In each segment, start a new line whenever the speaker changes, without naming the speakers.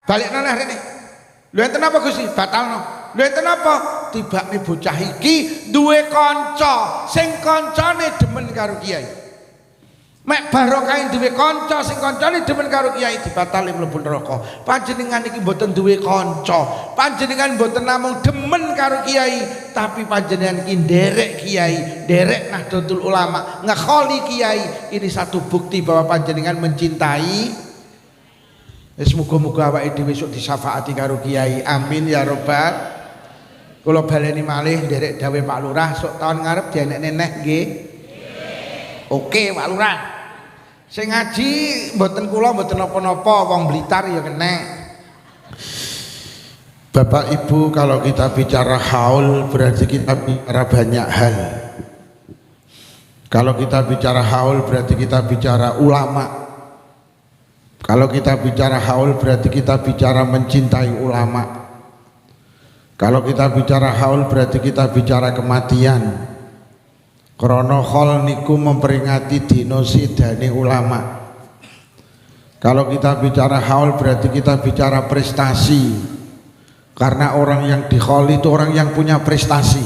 Balik nang rene. Lho enten apa Gusti? Batalno. Lho enten apa? Tibake bocah iki duwe kanca, sing kancane demen karo kiai. Mek barokah duwe kanca sing kancane demen karo kiai dibatali mlebu neraka. Panjenengan iki mboten duwe kanca. Panjenengan mboten namung demen karo kiai, tapi panjenengan iki nderek kiai, nderek Nahdlatul Ulama, ngekholi kiai. Ini satu bukti bahwa panjenengan mencintai. Semoga-moga awake dhewe esuk disyafaati karo kiai. Amin ya rabbal. Kula baleni malih nderek dawuh Pak Lurah sok taun ngarep dienekne neh nggih. Oke Pak Lurah. Sing ngaji mboten kula mboten napa-napa, wong Blitar ya kena. Bapak Ibu, kalau kita bicara haul berarti kita bicara banyak hal. Kalau kita bicara haul berarti kita bicara ulama. Kalau kita bicara haul berarti kita bicara mencintai ulama. Kalau kita bicara haul berarti kita bicara kematian. Krono khol niku memperingati dino sidane ulama. Kalau kita bicara haul berarti kita bicara prestasi. Karena orang yang dikhol itu orang yang punya prestasi.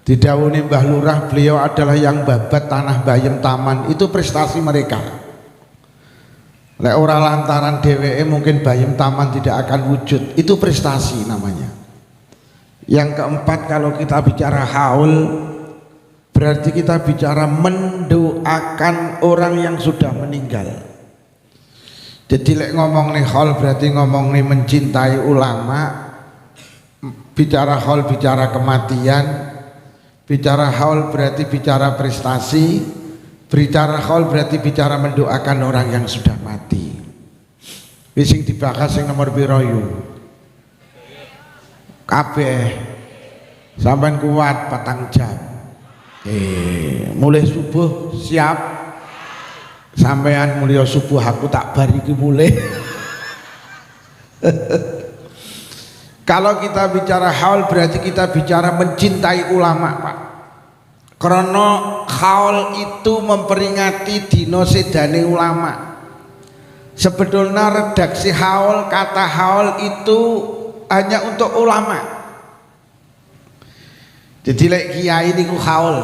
Didhawuhi Mbah Lurah, beliau adalah yang babat tanah Bayem Taman, itu prestasi mereka. Lek ora lantaran dheweke mungkin Bayem Taman tidak akan wujud, itu prestasi namanya. Yang keempat, kalau kita bicara haul berarti kita bicara mendoakan orang yang sudah meninggal. Jadi lek ngomong nih haul berarti ngomong nih mencintai ulama. Bicara haul bicara kematian. Bicara haul berarti bicara prestasi. Bicara haul berarti bicara mendoakan orang yang sudah mati. Sing dibahas sing nomor piro yu? Kabeh. Sampean kuat 4 jam. Mulai subuh siap. Sampean mulai subuh aku tak bar iki mulai. Kalau kita bicara haul berarti kita bicara mencintai ulama, Pak. Karena haul itu memperingati dino sedane ulama. Sebetulnya redaksi haul, kata haul itu hanya untuk ulama. Jadi lek kiai niku haul.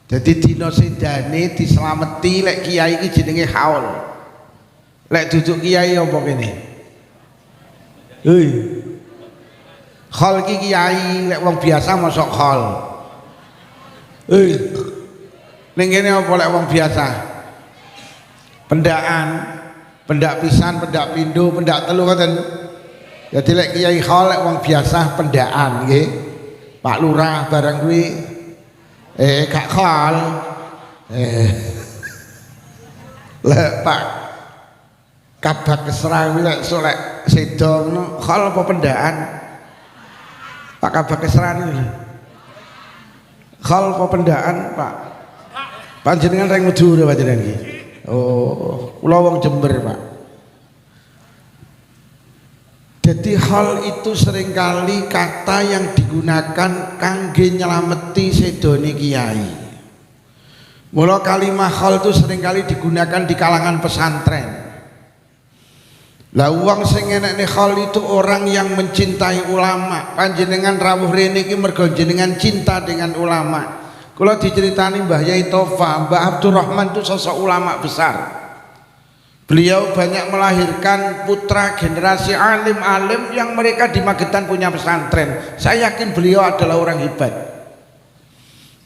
Jadi dino sedane dislameti lek kiai iki jenenge haul. Lek duduk kiai apa kene? Hei. Haul ki kiai, lek wong biasa mosok haul. Ning kene apa lek wong biasa? Pendaan, pendak pisan, pendak pindho, pendak telu ngoten. Jadi lek kiai haul lek wong biasa pendaan nggih. Pak Lurah barang kuwi gak haul. Lek Pak Kabak Kesra kuwi lek solek sedo ngono haul apa pendaan? Pak Kabak Kesra niku. Khol apa pendaan Pak? Panjenengan reng Madura panjenengan iki. Oh, kula wong Jember Pak. Jadi hal itu seringkali kata yang digunakan kangge nyelameti sedone kiai. Mula kalimah hal itu seringkali digunakan di kalangan pesantren. Lah wong sing enekne hal itu orang yang mencintai ulama. Panjenengan rawuh rene iki mergo jenengan cinta dengan ulama. Kula diceritani Mbah Yai Tofa, Mbah Abdurrahman itu sosok ulama besar. Beliau banyak melahirkan putra generasi alim-alim yang mereka di Magetan punya pesantren. Saya yakin beliau adalah orang hebat.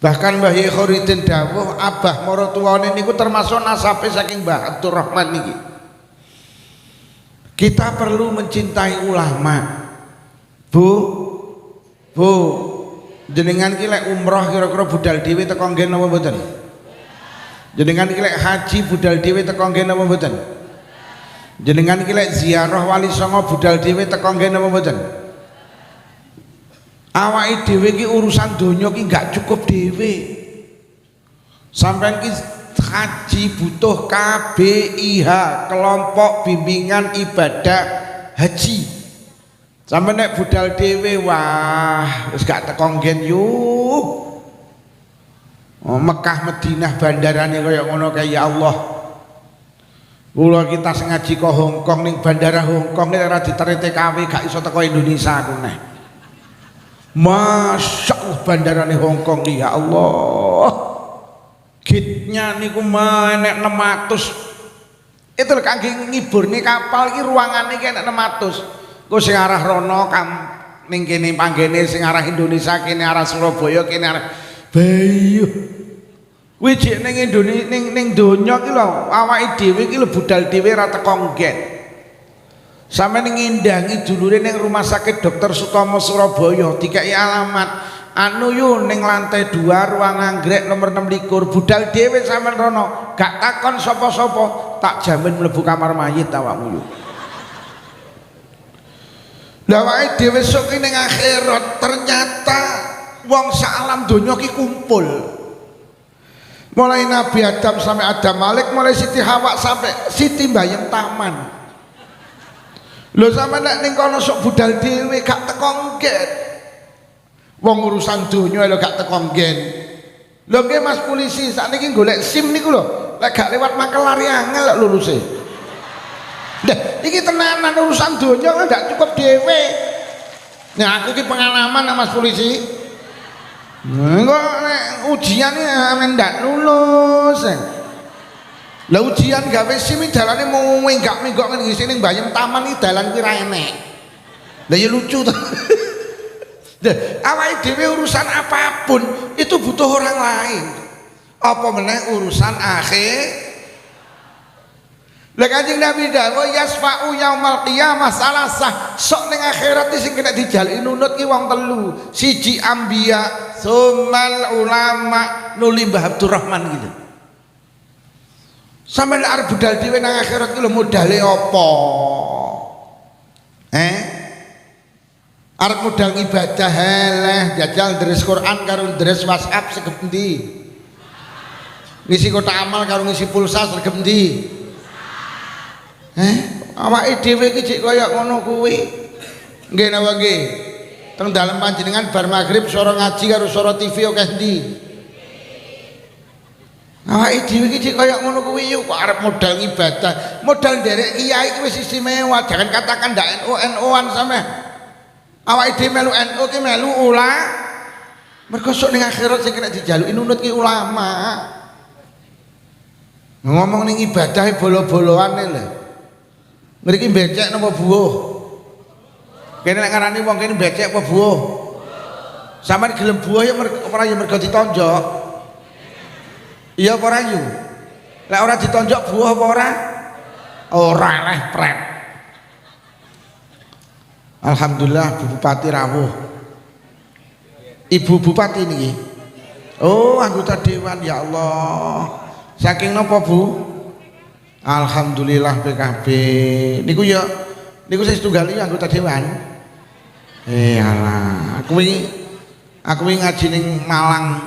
Bahkan Mbah Yai Khoridin dawuh abah maratuwane niku termasuk nasabe saking Mbah Abdurrahman niki. Kita perlu mencintai ulama. Bu, jenengan ki lek umroh kira-kira budal dhewe teko nggen napa mboten? Jenengan ki lek haji budal dhewe teko nggen napa mboten? Jenengan ki lek ziarah Wali Songo budal dhewe teko nggen napa mboten? Awake dhewe ki urusan donya ki gak cukup dhewe. Sampeyan ki haji butuh KBIH, kelompok bimbingan ibadah haji. Sampe nek budal dhewe wah wis gak teko nggen yuk. Oh, Mekah Madinah bandarane kaya ngono kae ya Allah. Kula kita ngaji ke Hongkong ning bandara Hongkong nek ora diterima TKW gak iso teko Indonesia aku neh. Masya Allah bandarane Hongkong nih ya Allah. Gitnya niku menek 600. Itu kangge ngiburne kapal iki ruangane iki enek 600. Ku sing arah rono ning kene panggene sing arah Indonesia kene arah Surabaya kene arah Bayu. Kuwi jek ning Indonesia ning donya ki lho awake dhewe ki lho budal dhewe ra teko nggen. Sampe ning ngindangi dulure ning Rumah Sakit Dr. Sutomo Surabaya dikai alamat anu yo ning lantai 2 ruang anggrek nomor 26 budal dhewe sampean rono gak takon sapa-sapa tak jamin mlebu kamar mayit awakmu yo. Lah awake dhewe sok ning akhirat ternyata wong sak alam donya ki kumpul. Mulai Nabi Adam sampai Adam Malik, mulai Siti Hawa sampai Siti Mbayem Taman. Lho sampe nek ning kono sok budal dhewe gak teko nggen. Wong urusan donya lho gak teko nggen. Lho nggih Mas polisi, sakniki golek SIM niku lho, lek gak lewat Makelari angel lek luruse. Lah iki tenanan urusan donya kan gak cukup dhewe. Nah aku ki pengalaman Mas polisi. Kok nek ujian iki amen ndak lulus. Lah ujian gawe SIM dalane mau minggak-minggok ngene iki ning Mbayem Taman iki dalan ki ra enek. Lah ya lucu to. Lah awake dhewe urusan apapun itu butuh orang lain. Apa meneh urusan akhir. Lah Kanjeng Nabi dawuh yasfa'u yaumal qiyamah salasah. Sok ning akhirat iki sing kena dijaliki nunut ki wong telu. Siji anbiya, sumal ulama, nuli Mbah Abdurrahman gitu. Sampe nek arep budal dhewe nang akhirat ki lho modale apa? Arep modal ibadah heleh, jajal deres Quran karo deres WhatsApp segep endi? Ngisi kotak amal karo ngisi pulsa segep endi? Awake dhewe iki cek kaya ngono kuwi. Nggih napa nggih? Teng dalem panjenengan bar magrib swara ngaji karo swara TV akeh ndi? Awake dhewe iki cek kaya ngono kuwi yo kok arep modal ibadah, modal nderek kiai iki wis istimewa. Jangan katakan ndak NU-NU-an sampe. Awake dhewe melu NU ki melu mergo sok ning akhirat sing kena dijaluki nunut ki ulama. Ngomong ning ibadah bolo-boloane lho. Mriki becek napa buuh? Kene nek ngarani wong kene becek apa buuh? Sampeyan gelem buuh ya ora ya mergo ditonjok. Iya apa ora yu? Lek ora ditonjok buuh apa ora? Ora leh pret. Alhamdulillah Bu Bupati rawuh. Ibu Bupati niki. Oh, anggota dewan ya Allah. Saking napa Bu? Alhamdulillah PKB niku ya niku saya setunggal anggota dewan. Alah aku ngaji ning Malang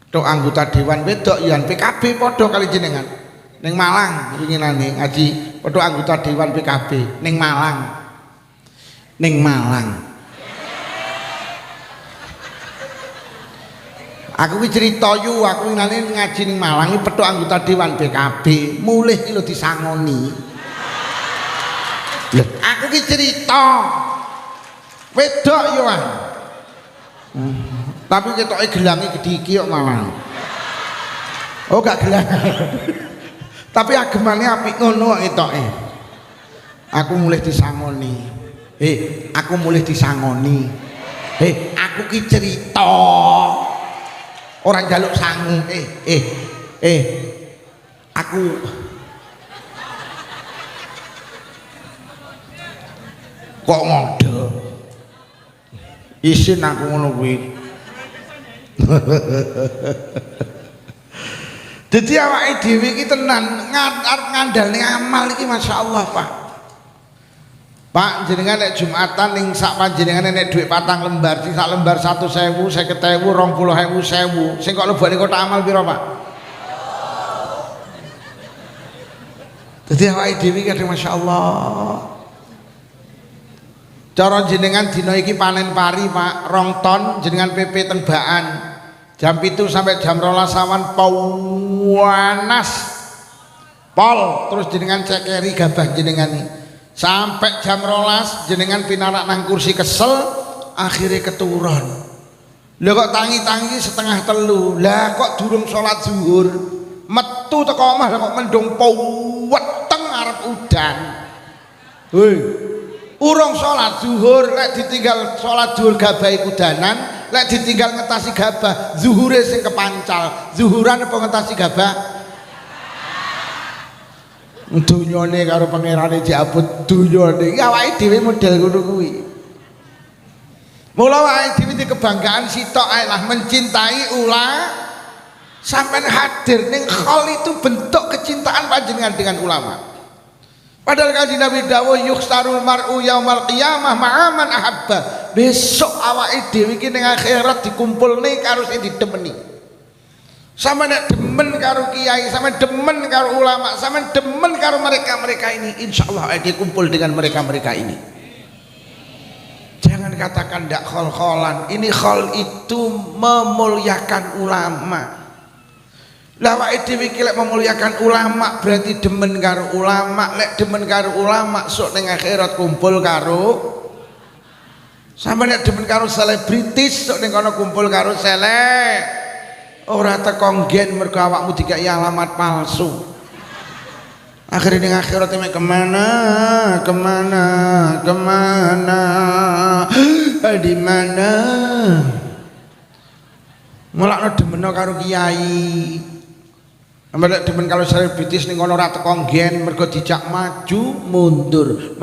tok anggota dewan wedok ya PKB padha kali jenengan ning Malang winginane ngaji padha anggota dewan PKB ning Malang Aku ki crita yu aku winane ngaji ning Malang iki petuk anggota dewan PKB mulih iki lho disangoni. Lho, aku ki crita. Wedok yo ah. Tapi ketoke gelange gedhe iki kok Malang. Oh gak gelang. Tapi agemane apik ngono kok ketoke. Aku mulih disangoni. Aku mulih disangoni. Aku ki crita. Orang jaluk sangu, aku kok ngode, isin aku ngono kuwi. Dadi awake dhewe iki tenan arep ngandalne amal iki masyaallah Pak. Pak jenengan nek Jumatan ning sak panjenengan nek dhuwit 4 lembar, sing sak lembar 1.000, 50.000, 20.000, 1.000. Sing kok lebokne kotak amal pira, Pak? Dadi awake dhewe iki masyaallah. Cara jenengan dina iki panen pari, Pak, 2 ton jenengan PP teng Baan. Jam 7 sampai jam 12 awan panas. pol terus jenengan cekeri gabah jenengan sampai jam 12 jenengan pinarak nang kursi kesel akhirnya keturun. Lha kok tangi-tangi setengah telu lah kok durung sholat zuhur metu teko omah kok mendung weteng arep udan. Hei urung sholat zuhur lek ditinggal sholat zuhur gabahe kudanan lek ditinggal ngetasi gabah zuhure sing kepancal zuhuran apa ngetasi gabah dunyane karo pangerane diabot dunyane awake dhewe model ngono kuwi. Mula awake dhewe di kebanggaan sitok ae lah mencintai sampean hadir ning khol itu bentuk kecintaan panjenengan dengan ulama. Padahal kanjeng Nabi dawuh yukhsarul mar'u yaumal qiyamah ma'aman ahabba. Besok awake dhewe iki ning akhirat dikumpulne karo sing didemeni. Sama nek demen karo kiai, sama demen karo ulama, sama demen karo mereka-mereka ini, insyaallah dia kumpul dengan mereka-mereka ini. Jangan katakan ndak khol-kholan. Ini khol itu memuliakan ulama. Lah awake dhewe iki lek memuliakan ulama berarti demen karo ulama. Lek demen karo ulama sok ning akhirat kumpul karo sama nek demen karo selebritis sok ning kono kumpul karo seleb. Ora teko nggen mergo awakmu dikai alamat palsu. Akhirnya ning akhirat kemana di mana mulakno demeno karo kiai. Amarek demen kalau selebritis ning kono ora teko nggen mergo dijak maju mundur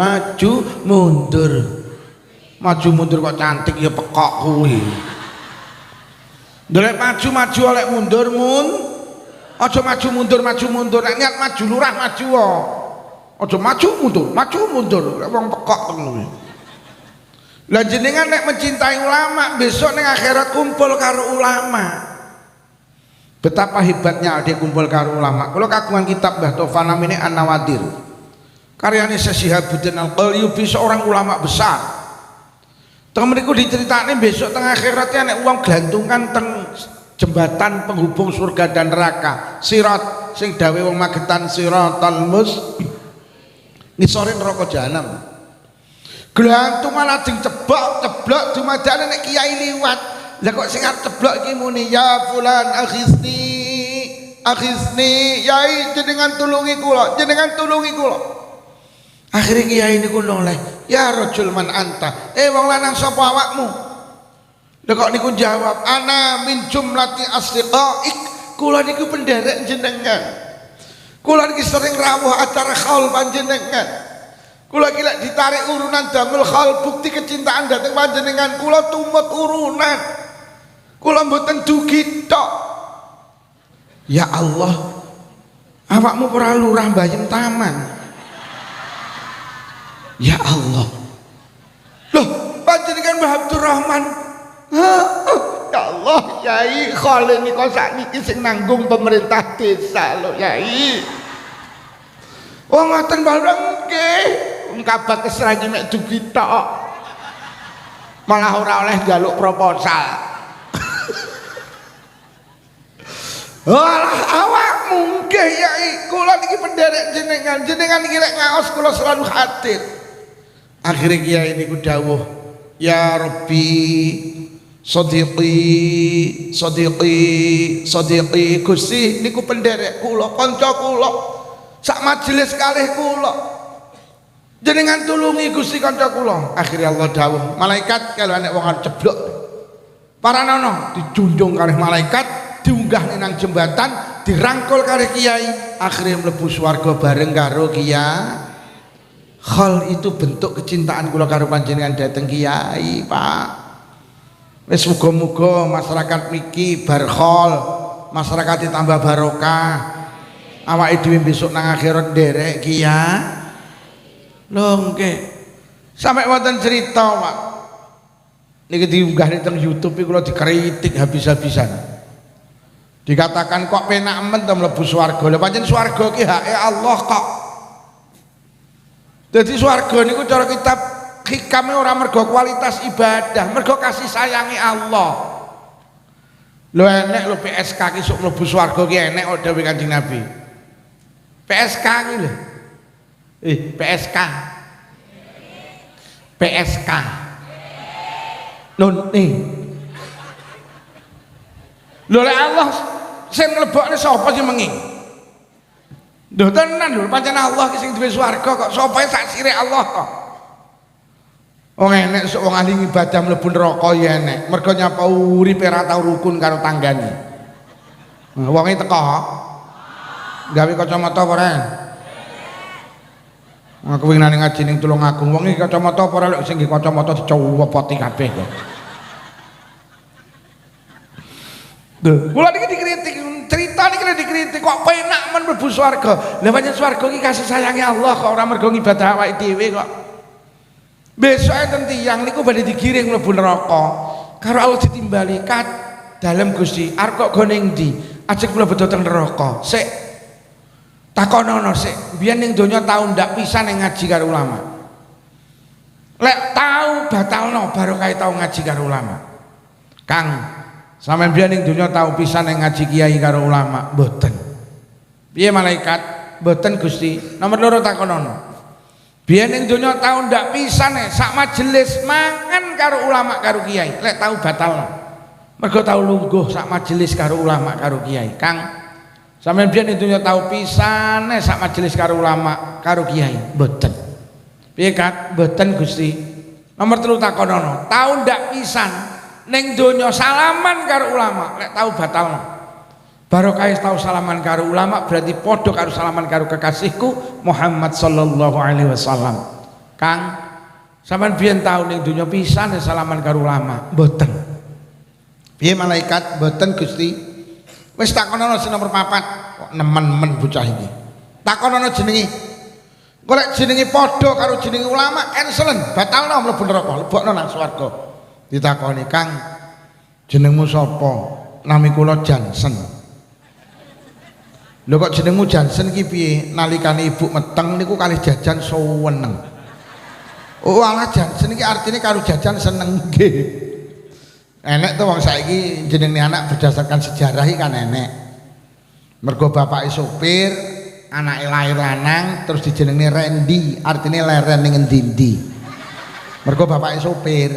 kok cantik ya pekok kuwi. Dolek maju oleh mundur aja maju mundur nek niat maju lurah maju aja maju mundur wong pekok ngono. Lah jenengan nek mencintai ulama besok ning akhirat kumpul karo ulama. Betapa hebatnya ade kumpul karo ulama. Kalau kagungan kitab Mbah Tofa namine An-Nawadir. Karyane Syihabuddin Al-Qalyubi seorang ulama besar. Teng mriku diceritane besok teng akhirat nek wong glantungan teng jembatan penghubung surga dan neraka, sirat sing dawe wong Magetan siratal ngisore neraka jahanam. Glantungan lajeng ceblok dumadane nek kiai liwat. Lah kok sing arep ceblok iki muni ya fulan akhisni yai jenengan tulungi kula. Akhirnya kiai niku noleh, ya rajul man anta. Wong lanang sapa awakmu? Lha kok niku jawab, ana min jumlati asdiqaik. Kula niku penderek jenengan. Kula niki sering rawuh acara khaul panjenengan. Kula ki lek ditarik urunan damel khaul bukti kecintaan dhateng panjenengan kula tumut urunan. Kula mboten dugi tok. Ya Allah. Awakmu ora lurah Bayem Taman. Ya Allah. Loh, panjenengan Mbah Abdurrahman. Ya Allah, Yai, khol niku sakniki sing nanggung pemerintah desa lho, Yai. Oh, ngoten bareng nggih. Kabar kesrane mek dugi tok. Malah ora oleh njaluk proposal. Walah awakmu nggih Yai, kula niki penderek jenengan niki lek ngaos kula selalu hadir. Akhirnya kiai niku dawuh, ya Rabbi sadiqi Gusti niku penderek kula, kanca kula, sak majelis kalih kula. Jenengan tulungi Gusti kanca kula. Akhirnya Allah dawuh, malaikat kalau anek wong arep ceblok. Para nono dijunjung kalih malaikat, diunggah nang jembatan, dirangkul kalih kiai, akhirnya mlebu swarga bareng karo kiai. Khol itu bentuk kecintaan kula karo panjenengan dateng kiai, Pak. Wis muga-muga masyarakat niki bar khol, masyarakat tambah barokah. Awake dhewe besok nang akhirat nderek kiai. Lho nggih. Sampai wonten cerita, Pak. Niki diunggah teng YouTube iki kula dikritik habis-habisan. Dikatakan kok penak men to mlebu swarga. Lha pancen swarga ki hake Allah kok. Jadi swarga niku cara kitab hikame ora mergo kualitas ibadah, mergo kasih sayangi Allah. Lho enek lho PSK ki sok mlebu swarga ki enek kok dawuh Kanjeng Nabi. PSK iki lho. PSK. PSK. Lho lho lek Allah sing mlebokne sapa sing mengi? Lho tenan lho pancen Allah sing duwe swarga kok sapa sak sirih Allah kok. Wong enek sok wong ahli ibadah mlebu neraka ya enek. Mergo nyapa uripe ora tau rukun karo tanggane. Wonge teko. Gawe kacamata apa ora? Aku wingi ngaji ning Tulungagung wong iki kacamata apa ora lek sing nggih kacamata dicopoti kabeh kok. Kula niki dikritik, cerita niki dikritik kok penak men mlebu swarga. Lah pancen swarga iki kasih sayange Allah kok ora mergo ngibadah awake dhewe kok. Besok enten tiyang niku badhe digiring mlebu neraka. Karo Allah ditimbali kat dalem Gusti, arep kok gone ndi? Ajeng kula bedho teng neraka. Sik takonono sik, biyen ning donya tau ndak pisan ning ngaji karo ulama. Lek tau batalno baru kae tau ngaji karo ulama. Kang, sampeyan biyen ning donya tau pisan ning ngaji kiai karo ulama? Mboten. Piye malaikat? Mboten Gusti. Nomor loro takonono. Biyen ning donya tau ndak pisan sak majelis mangan karo ulama karo kiai. Lek tau batalno. Mergo tau lungguh sak majelis karo ulama karo kiai. Kang, sampeyan biyen ning donya tau pisan sak majelis karo ulama karo kiai? Mboten. Piye Kat? Mboten Gusti. Nomor 3 takonono. Tau ndak pisan ning donya salaman karo ulama? Lek tau batalno. Barokah tau salaman karo ulama berarti padha karo salaman karo kekasihku Muhammad sallallahu alaihi wasallam. Kang, sampean biyen tau ning donya pisan salaman karo ulama? Mboten. Piye malaikat? Mboten Gusti. Wis takonono sing nomor 4. Kok nemen-men bocah iki. Takonono jenenge. Golek jenenge padha karo jenenge ulama cancelen, batalno mlebu neraka, lebokno nang swarga. Ditakoni, "Kang, jenengmu sapa?" "Nami kula Jansen." "Lho kok jenengmu Jansen iki piye? Nalikane ibu meteng niku kalih jajan suweneng." "Oh alah Jansen iki artine karo jajan seneng nggih." Enek tuh wong saiki jenenge anak berdasarkan sejarah iki kan enek. Mergo bapake sopir, anake lahir lanang terus dijenengi Randy, artine leren ning endi-endi. Mergo bapake sopir.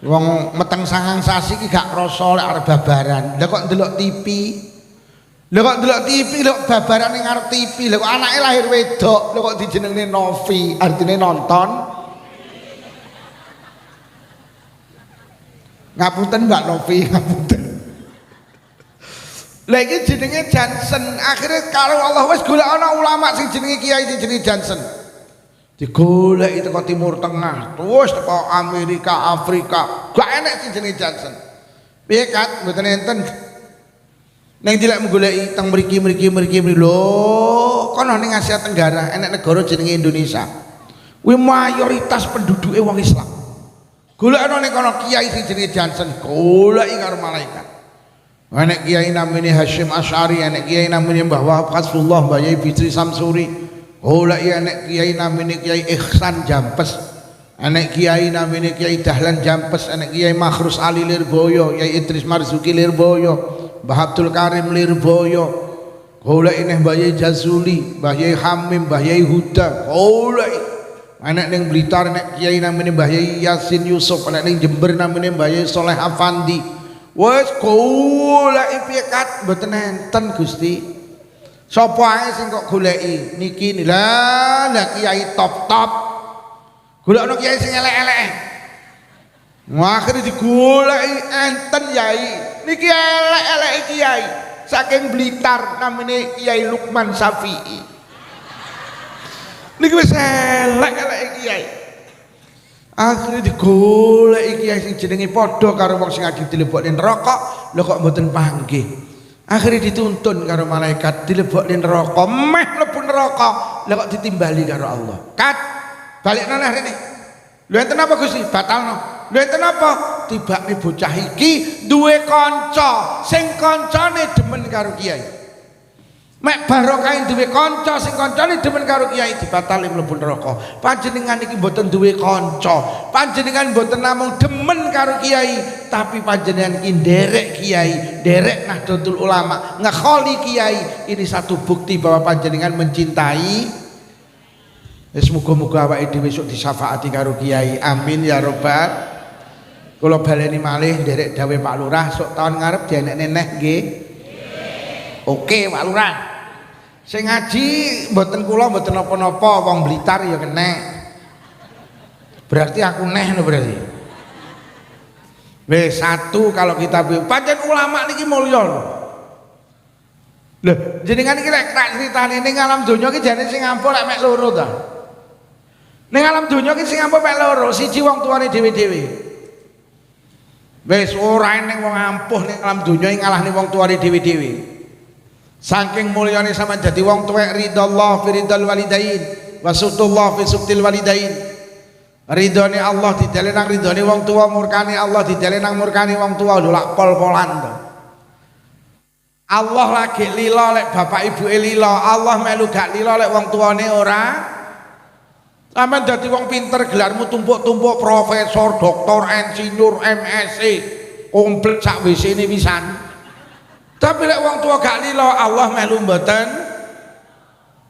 Wong meteng 9 sasi iki gak krasa lek arep babaran. Lah kok ndelok TV? Lha kok ndelok TV lho babaran ning ngarep TV. Lha kok anake lahir wedok, lho kok dijenengne Novi, artine nonton. Ngapunten Mbak Novi, ngapunten. Lah iki jenenge Jansen. Akhire karo Allah wis golek ana ulama sing jenenge kiai sing jenenge Jansen. Digoleki teko Timur Tengah, terus teko Amerika, Afrika. Gak enek sing jenenge Jansen. Piye Kat? Mboten enten. Neng dilek menggoleki teng mriki lho, kono ning Asia Tenggara enek negara jenenge Indonesia. Kuwi mayoritas penduduke wong Islam. Golekno ning kono kiai sing jenenge Jansen, goleki karo malaikat. Enek kiai namine Hasyim Asy'ari, enek kiai namine Mbah Wahab Qasrullah, Mbah Yai Fitri Samsuri. Goleki enek kiai namine Kiai Ihsan Jampes. Enek kiai namine Kiai Dahlan Jampes, enek kiai Makhrus Ali Lirboyo, Kiai Idris Marzuki Lirboyo. Mbah Abdul Karim Lirboyo, goleki neh Mbah Yai Jazuli, Mbah Yai Hamim, Mbah Yai Huda, goleki. Enek ning Blitar nek kiai namine Mbah Yai Yasin Yusuf, enek ning Jember namine Mbah Yai Soleh Afandi. Wes goleki piye Kat? Mboten enten Gusti. Sapa ae sing kok goleki niki lah kiai top-top. Golekno kiai sing elek-elek. Akhire digoleki enten yai. Niki elek-elek kiai saking Blitar namine Kiai Lukman Syafi'i. Niki wis elek-elek kiai. Akhire digoleki kiai sing jenenge padha karo wong sing lagi dilebokne neraka, lho kok mboten panggih. Akhire dituntun karo malaikat dilebokne neraka, meh mlebu neraka, lho kok ditimbali karo Allah. Kat, balikno neh rene. Lho enten apa Gusti? Batalno. Lho enten apa? Tibake bocah iki duwe kanca sing kancane demen karo kiai. Mek barokah duwe kanca sing kancane demen karo kiai dibatali mlebu neraka. Panjenengan iki mboten duwe kanca. Panjenengan mboten namung demen karo kiai, tapi panjenengan iki nderek kiai, nderek Nahdlatul Ulama, ngekholi kiai. Ini satu bukti bahwa panjenengan mencintai. Wis muga-muga awake dhewe esuk disyafaati karo kiai. Amin ya rabbal. Kula baleni malih nderek dawe Pak Lurah sok tahun ngarep dienek-eneh nggih. Oke Pak Lurah. Sing ngaji mboten kula mboten napa-napa, wong Blitar ya kena. Berarti aku neh no berarti. Wis satu kalau kita pancen ulama niki mulya lho. Lho, jenengan iki lek tak critani ning alam donya iki jane sing ampuh lek mek loro ta. Ning alam donya iki sing ampuh mek loro, siji wong tuane dhewe-dhewe. Wis ora ning wong ampuh ning alam donya iki ngalahne wong tuane dhewe-dhewe. Saking mulyane sampean dadi wong tuwek ridallah fi ridal walidain wa sutullah fi sutil walidain. Ridhone Allah didelen nang ridhone wong tua, murkane Allah didelen nang murkane wong tua. Lho lak pol-polan to. Allah lagi lila lek bapak ibuke lila, Allah melu gak lila lek wong tuane ora. Sampeyan dadi wong pinter, gelarmu tumpuk-tumpuk profesor, doktor, insinyur, MSc, komplit sak WC-ne pisan. Tapi lek wong tua gak lilo, Allah melu mboten.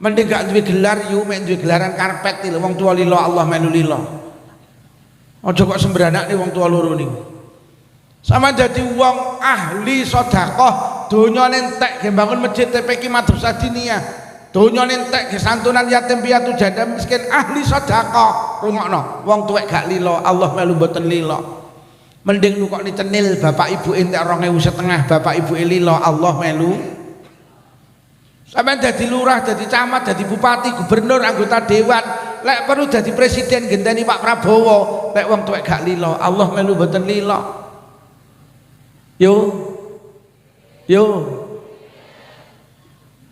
Mending gak duwe gelar yu, mek duwe gelaran karpet lho. Wong tua lilo, Allah melu lilo. Aja kok sembranakne wong tua loro niku. Sama dadi wong ahli sedekah, donyane entek ge bangun masjid TPQ Madrasah Diniyah. Donyane entek ge santunan yatim piatu janda miskin, ahli sedekah. Rungokno, wong tuwek gak lilo, Allah melu mboten lilo. Mending lu kok dicenil bapak ibu entek 2.500, bapak ibu lilo, Allah melu. Sampeyan dadi lurah, dadi camat, dadi bupati, gubernur, anggota dewan, lek perlu dadi presiden genteni Pak Prabowo, lek wong tuwek gak lilo, Allah melu mboten lilo. Yo.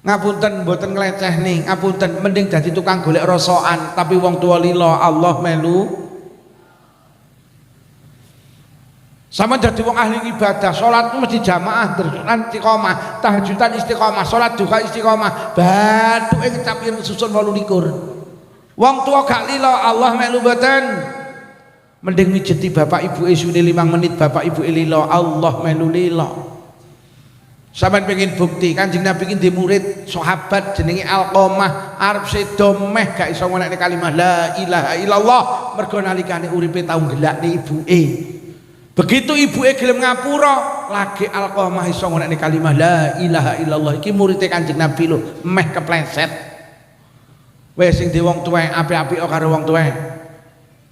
Ngapunten mboten nglecehne, ngapunten, mending dadi tukang golek rosokan tapi wong tua lilo, Allah melu. Sama jadi wong ahli ibadah, sholat mesti jamaah, terus istiqomah, tahajudan istiqomah, sholat duha istiqomah, bathuke kecap ireng susun 28. Wong tua gak lilo, Allah melu mboten. Mending mijeti bapak ibu isune 5 menit, bapak ibu lilo, Allah melu lilo. Sampeyan pengen bukti, Kanjeng Nabi iki ndek murid sahabat jenenge Alqamah, arep sedo meh gak iso ngonekne kalimat la ilaha illallah, mergo nalikane uripe tau gelakne ibuke. Begitu ibuke gelem ngapura, lagi Alqamah iso ngonekne kalimat la ilaha illallah. Iki muridé Kanjeng Nabi lho, meh kepleset. Wes sing di wong tuwek apik-apik karo wong tuwek.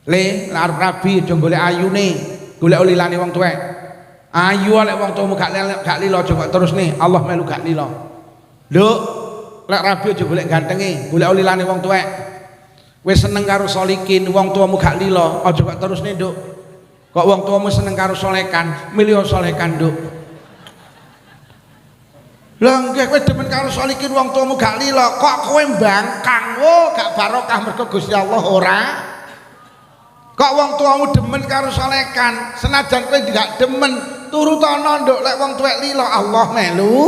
Le, arep rabi aja golek ayune, golek lilane wong tuwek. Ayu lek wong tuamu gak lilo aja kok terus nih, Allah melu gak lilo. Nduk, lek rabi aja golek gantenge, golek lilane wong tuwek. Wis seneng karo solikin, wong tuamu gak lilo, aja kok terus nih, Nduk. Kok wong tuamu seneng karo solekan, milih solekan, Nduk. Lah nggih kowe demen karo solikin wong tuamu gak lilo, kok kowe mbangkang, oh gak barokah mergo Gusti Allah ora. Kok wong tuamu demen karo solekan, senajan kowe gak demen, turutono nduk lek wong tuwek lilo, Allah melu.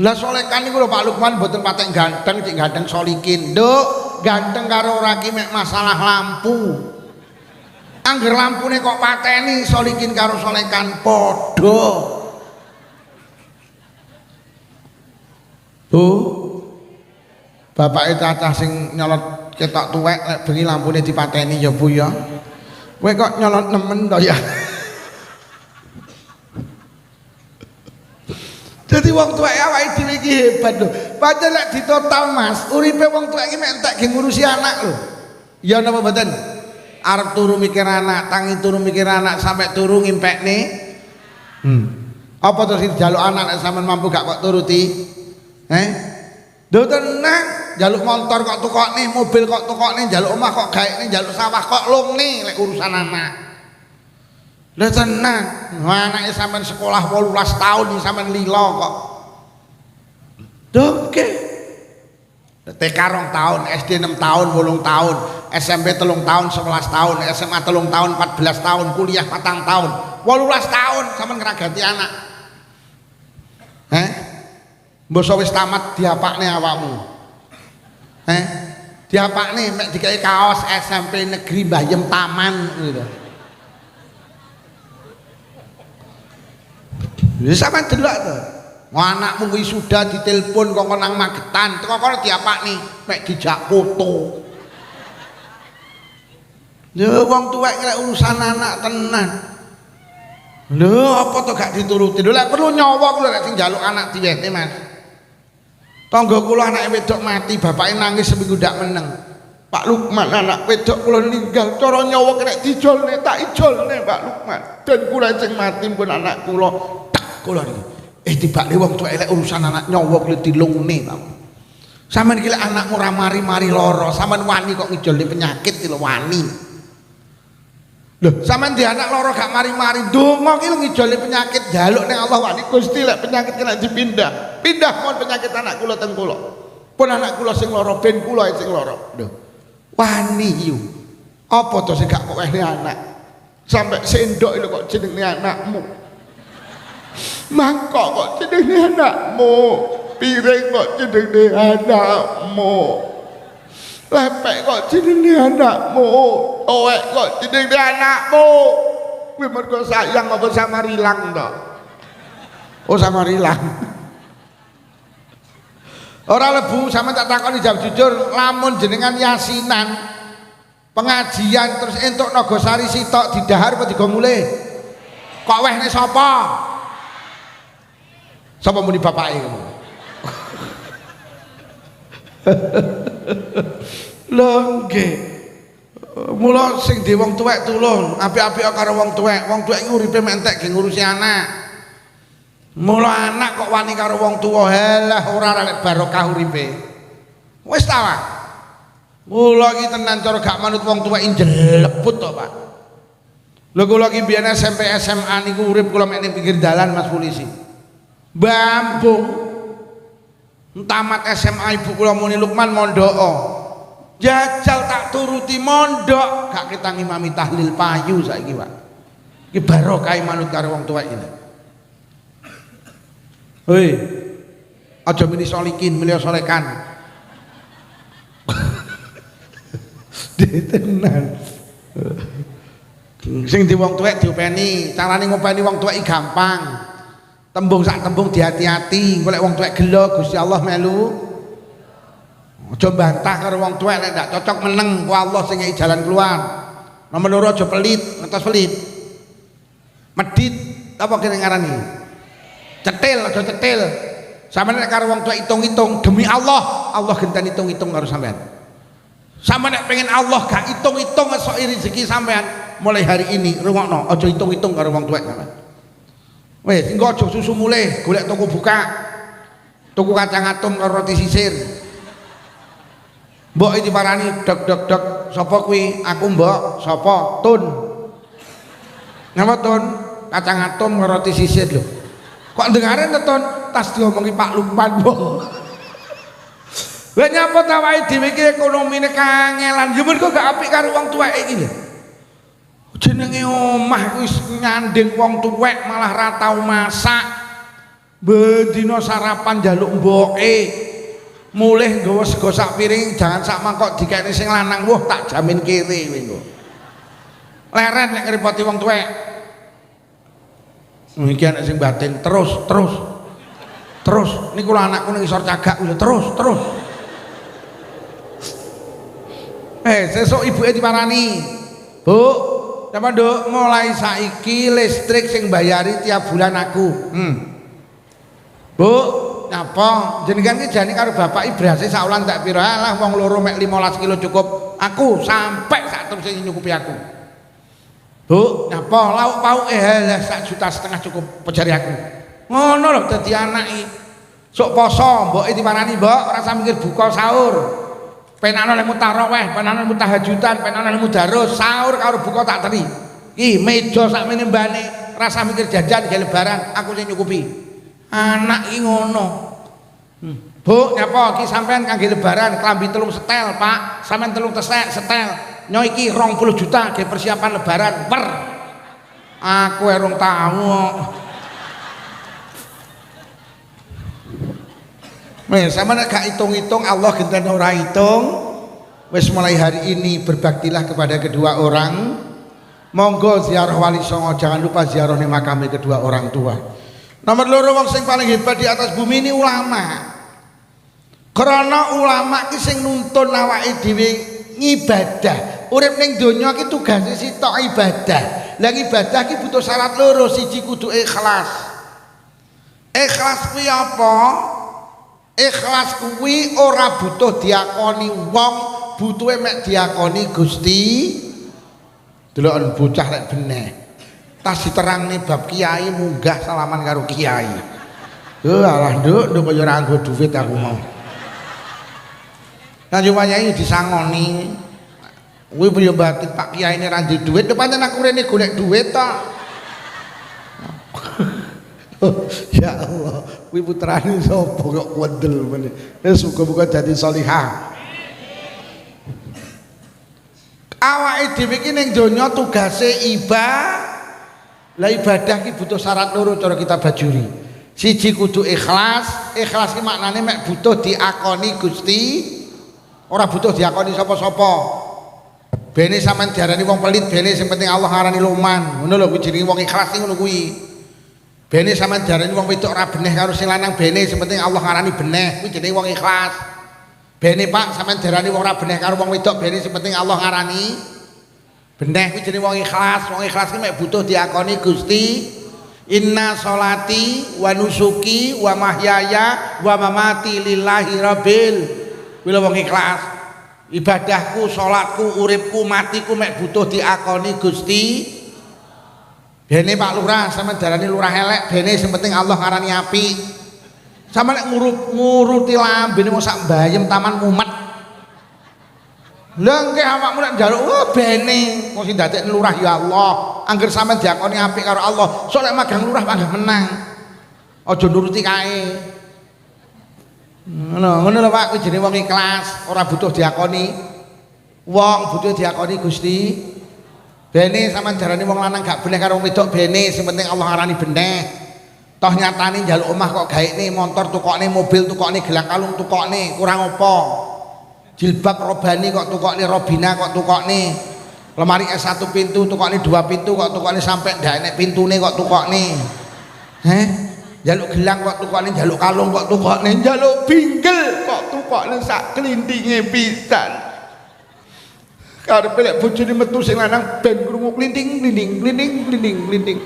Lah solekan niku lho Pak Lukman mboten patek ganteng, cek ganteng solikin. Nduk, ganteng karo ora ki mek masalah lampu. Angger lampune kok pateni solikin karo solekan padha. Tuh. Bapake cacah sing nyolot ketok tuwek lek bengi lampune dipateni ya Bu ya. Kowe kok nyolot nemen to ya. Jadi wong tuwek awake dhewe iki hebat lho. Pancen lek ditotal Mas, uripe wong tuwek iki mek entek ge ngurusi anak lho. Ya napa mboten? Arep turu mikir anak, tangi turu mikir anak sampai turu ngimpekne. Apa terus dijaluk anak nek sampean mampu gak kok turuti? Lho tenang, jaluk motor kok tukokne, mobil kok tukokne, jaluk omah kok gaekne, jaluk sawah kok lungne lek urusan anak. Lha tenang, anake sampean sekolah 18 tahun iki sampean lila kok. Oke. TK 2 tahun, SD 6 tahun, 8 tahun, SMP 3 tahun, 11 tahun, SMA 3 tahun, 14 tahun, kuliah 4 tahun, 18 tahun sampean ngragati anak. Mbok wis tamat diapakne awakmu. Diapakne mek dikai kaos SMP Negeri Mbayem Taman gitu. Wis sampean delok to. Anakmu wisuda ditelepon kok nang Magetan, teko kono diapakne mek dijak foto. Lho wong tuwek nek urusan anak tenan. Lho apa to gak dituruti? Lho lek perlu nyawa kula nek sing njaluk anak diwehne Mas. Tangga kula anake wedok mati, bapake nangis seminggu ndak meneng. Pak Lukman anak wedok kula ninggal, cara nyawa nek dijolne tak ijolne Pak Lukman. Dan kula sing mati pun anak kula tak kula niki. Tibake wong tuwek lek urusan anak nyawa kula dilungne ta. Sampeyan iki lek anakmu ora mari-mari lara, sampeyan wani kok ngijolne penyakit iki lho wani. Lho, sampean di anak loro gak mari-mari ndonga ki ngijoli penyakit njaluk ning Allah wani Gusti lek penyakit kena dipindah. Pindah mon penyakit anak kula teng kula. Pun anak kula sing lara ben kula sing lara. Lho. Wani yu. Apa to sing gak kok wehne anak? Sampai sendok lho kok jenenge anakmu. Mangkok kok jenenge anakmu. Piring kok jenenge anakmu. Lepek kok jenenge anakmu. Owek kok jenenge anakmu. Kuwi mergo sayang apa Samarilang to? Oh Samarilang. Ora lebu sampe tak takoni jawab jujur, lamun jenengan yasinan pengajian terus entuk Nagosari sitok didahar apa digo mulih? Kok wehne sapa? Sapa muni bapake kamu? Lho nggih. Mula sing di wong tuwek tulung, apik-apik karo wong tuwek. Wong tuwek iki uripe mentek ge ngurusi anak. Mula anak kok wani karo wong tuwa, halah ora lek barokah uripe. Wis ta, Pak. Mula iki tenan cara gak manut wong tuwek njeleput to, Pak. Lho kula iki biyen SMP SMA niku urip kula mek ning pinggir dalan Mas Polisi. Bambung. Tamat SMA ibu kula muni Lukman mondok. Jajal tak turuti mondok, gak kita ngimami tahlil payu saiki, Pak. Iki barokah manut karo wong tuwek ini. Hei. Aja milih solikin, milih solekan. Tenan. Sing di wong tuwek diopeni, carane ngopeni wong tuwek gampang. Tembung sak tembung dihati-hati, golek wong tuwek gelo Gusti Allah melu. Aja bantah karo wong tuwek nek ndak cocok meneng ku Allah sing ngeki jalan keluar. Nomor loro aja pelit, ngetos pelit. Medit apa kene ngarani? Cetil, aja cetil. Sampeyan nek karo wong tuwek hitung-hitung demi Allah, Allah genten hitung-hitung karo sampean. Sampeyan nek pengen Allah gak hitung-hitung esuk rezeki sampean, mulai hari ini rungokno, aja hitung-hitung karo wong tuwek sampean. Wis, engko aja susu mulih, golek toko buka. Tuku kacang atom karo roti sisir. Mbok iki parani dok dok dok, sapa kuwi? Aku mbok, sapa? Tun. Napa Tun? Kacang atom karo roti sisir lho. Kok ndengare to Tun? Tas diomongi Pak Lukman mbok. Lah nyapa ta wae dhewe iki ekonomine kangelan. Ya mergo gak apik karo wong tuwek iki lho. Jenenge omah wis nyanding wong tuwek malah ra tau masak. Bendina sarapan njaluk mboke. Mulih nggawa sego sak piring, jangan sak mangkok dikekne sing lanang. Wah, tak jamin kiri kowe engko. Leren nek ngrepoti wong tuwek. Iki anak sing batin terus. Niku lho anakku ning isor cagak lho, terus. Sesuk ibuke diparani. Bu, sampeyan nduk mulai saiki listrik sing bayari tiap bulan aku. Bu, napa jenengan iki jane karo bapak ibrase sak wulan tak pira? Alah wong loro mek 15 kilo cukup. Aku sampai sak terus sing nyukupi aku. Bu, napa lauk pauke halah 1,5 juta cukup pejari aku. Ngono lho dadi anak iki. Sok poso mboke diparani, Mbok, ora usah mikir buka sahur. Penano lemu taraweh, penano lemu tahajudan, penano lemu darus, sahur karo buka tak teri. Iki meja sakmene mbane, rasa mikir jajan ge lebaran, aku sing nyukupi. Anak iki ngono. Bu, nyapa iki sampean kangge lebaran klambi 3 setel, Pak. Sampean 3 setel. Nyo iki 20 juta ge persiapan lebaran. Per. Aku urung tahu. Sama nek gak hitung-hitung Allah genten ora hitung. Wis mulai hari ini berbaktilah kepada kedua orang. Monggo ziarah Wali Songo, jangan lupa ziarah ning makam kedua orang tua. Nomor loro, wong sing paling hebat di atas bumi ini ulama. Karena ulama ki sing nuntun awake dhewe ngibadah. Urip ning donya ki tugase sitok ibadah. Lah ibadah ki butuh syarat loro, siji kudu ikhlas. Ikhlas kuwi apa? Ikhlas kuwi ora butuh diakoni wong, butuhe mek diakoni Gusti. Deloken bocah lek beneh. Tas diterangne bab kiai munggah salaman karo kiai. Alah nduk kaya ora nggo duit aku mau. Nah cuma nyai disangoni. Kuwi piye batik Pak Kiai ini ra ndek duit, pancen aku rene golek duit ta. Ya Allah, kuwi putrane sapa kok wendel meneh. Wis muga-muga dadi salihah. Awake dhewe iki ning donya tugase ibadah. Lah ibadah ki butuh syarat loro cara kita bajuri. Siji kudu ikhlas. Ikhlas ki maknane mek butuh diakoni Gusti, ora butuh diakoni sapa-sapa. Bene sampean diarani wong pelit, bene sing penting Allah ngarani luman. Ngono lho kuwi jenenge wong ikhlas ngono kuwi. Bene sampean diarani wong wedok ora beneh karo sing lanang, bene sing penting Allah ngarani beneh, kuwi jenenge wong ikhlas. Bene Pak sampean diarani wong ora beneh karo wong wedok, bene sing penting Allah ngarani beneh, kuwi jenenge wong ikhlas. Wong ikhlas ki mek butuh diakoni Gusti. Inna sholati wa nusuki wa mahyaya wa mamati lillahi rabbil. Kuwi wong ikhlas. Ibadahku, sholatku, uripku, matiku mek butuh diakoni Gusti. Bene Pak Lurah sampean darani lurah elek, bene sing penting Allah ngarani apik. Sampe nek nguruti lambene wong sak mbayem taman mumet. Lha engke awakmu nek njaluk bene wong sing dadekne lurah ya Allah. Angger sampean diakoni apik karo Allah, sok lek magang lurah panggah menang. Aja nuruti kae. Ngono lho Pak, kuwi jenenge wong ikhlas, ora butuh diakoni wong, butuh diakoni Gusti. Bene sampean darani wong lanang gak beneh karo wong wedok, bene sing penting Allah ngarani beneh. Toh nyatane njaluk omah kok gaekne motor tukokne, mobil tukokne, gelang kalung tukokne, kurang apa? Jilbab robani kok tukokne, robina kok tukokne. Lemari S1 pintu tukokne 2 pintu kok tukokne sampai ndak enek pintune kok tukokne. Jaluk gelang kok tukokne, jaluk kalung kok tukokne, jaluk binggel kok tukokne sak klintinge pisan. Karepe lek bojone metu sing lanang ben krungu klinting klinting klinting klinting klinting.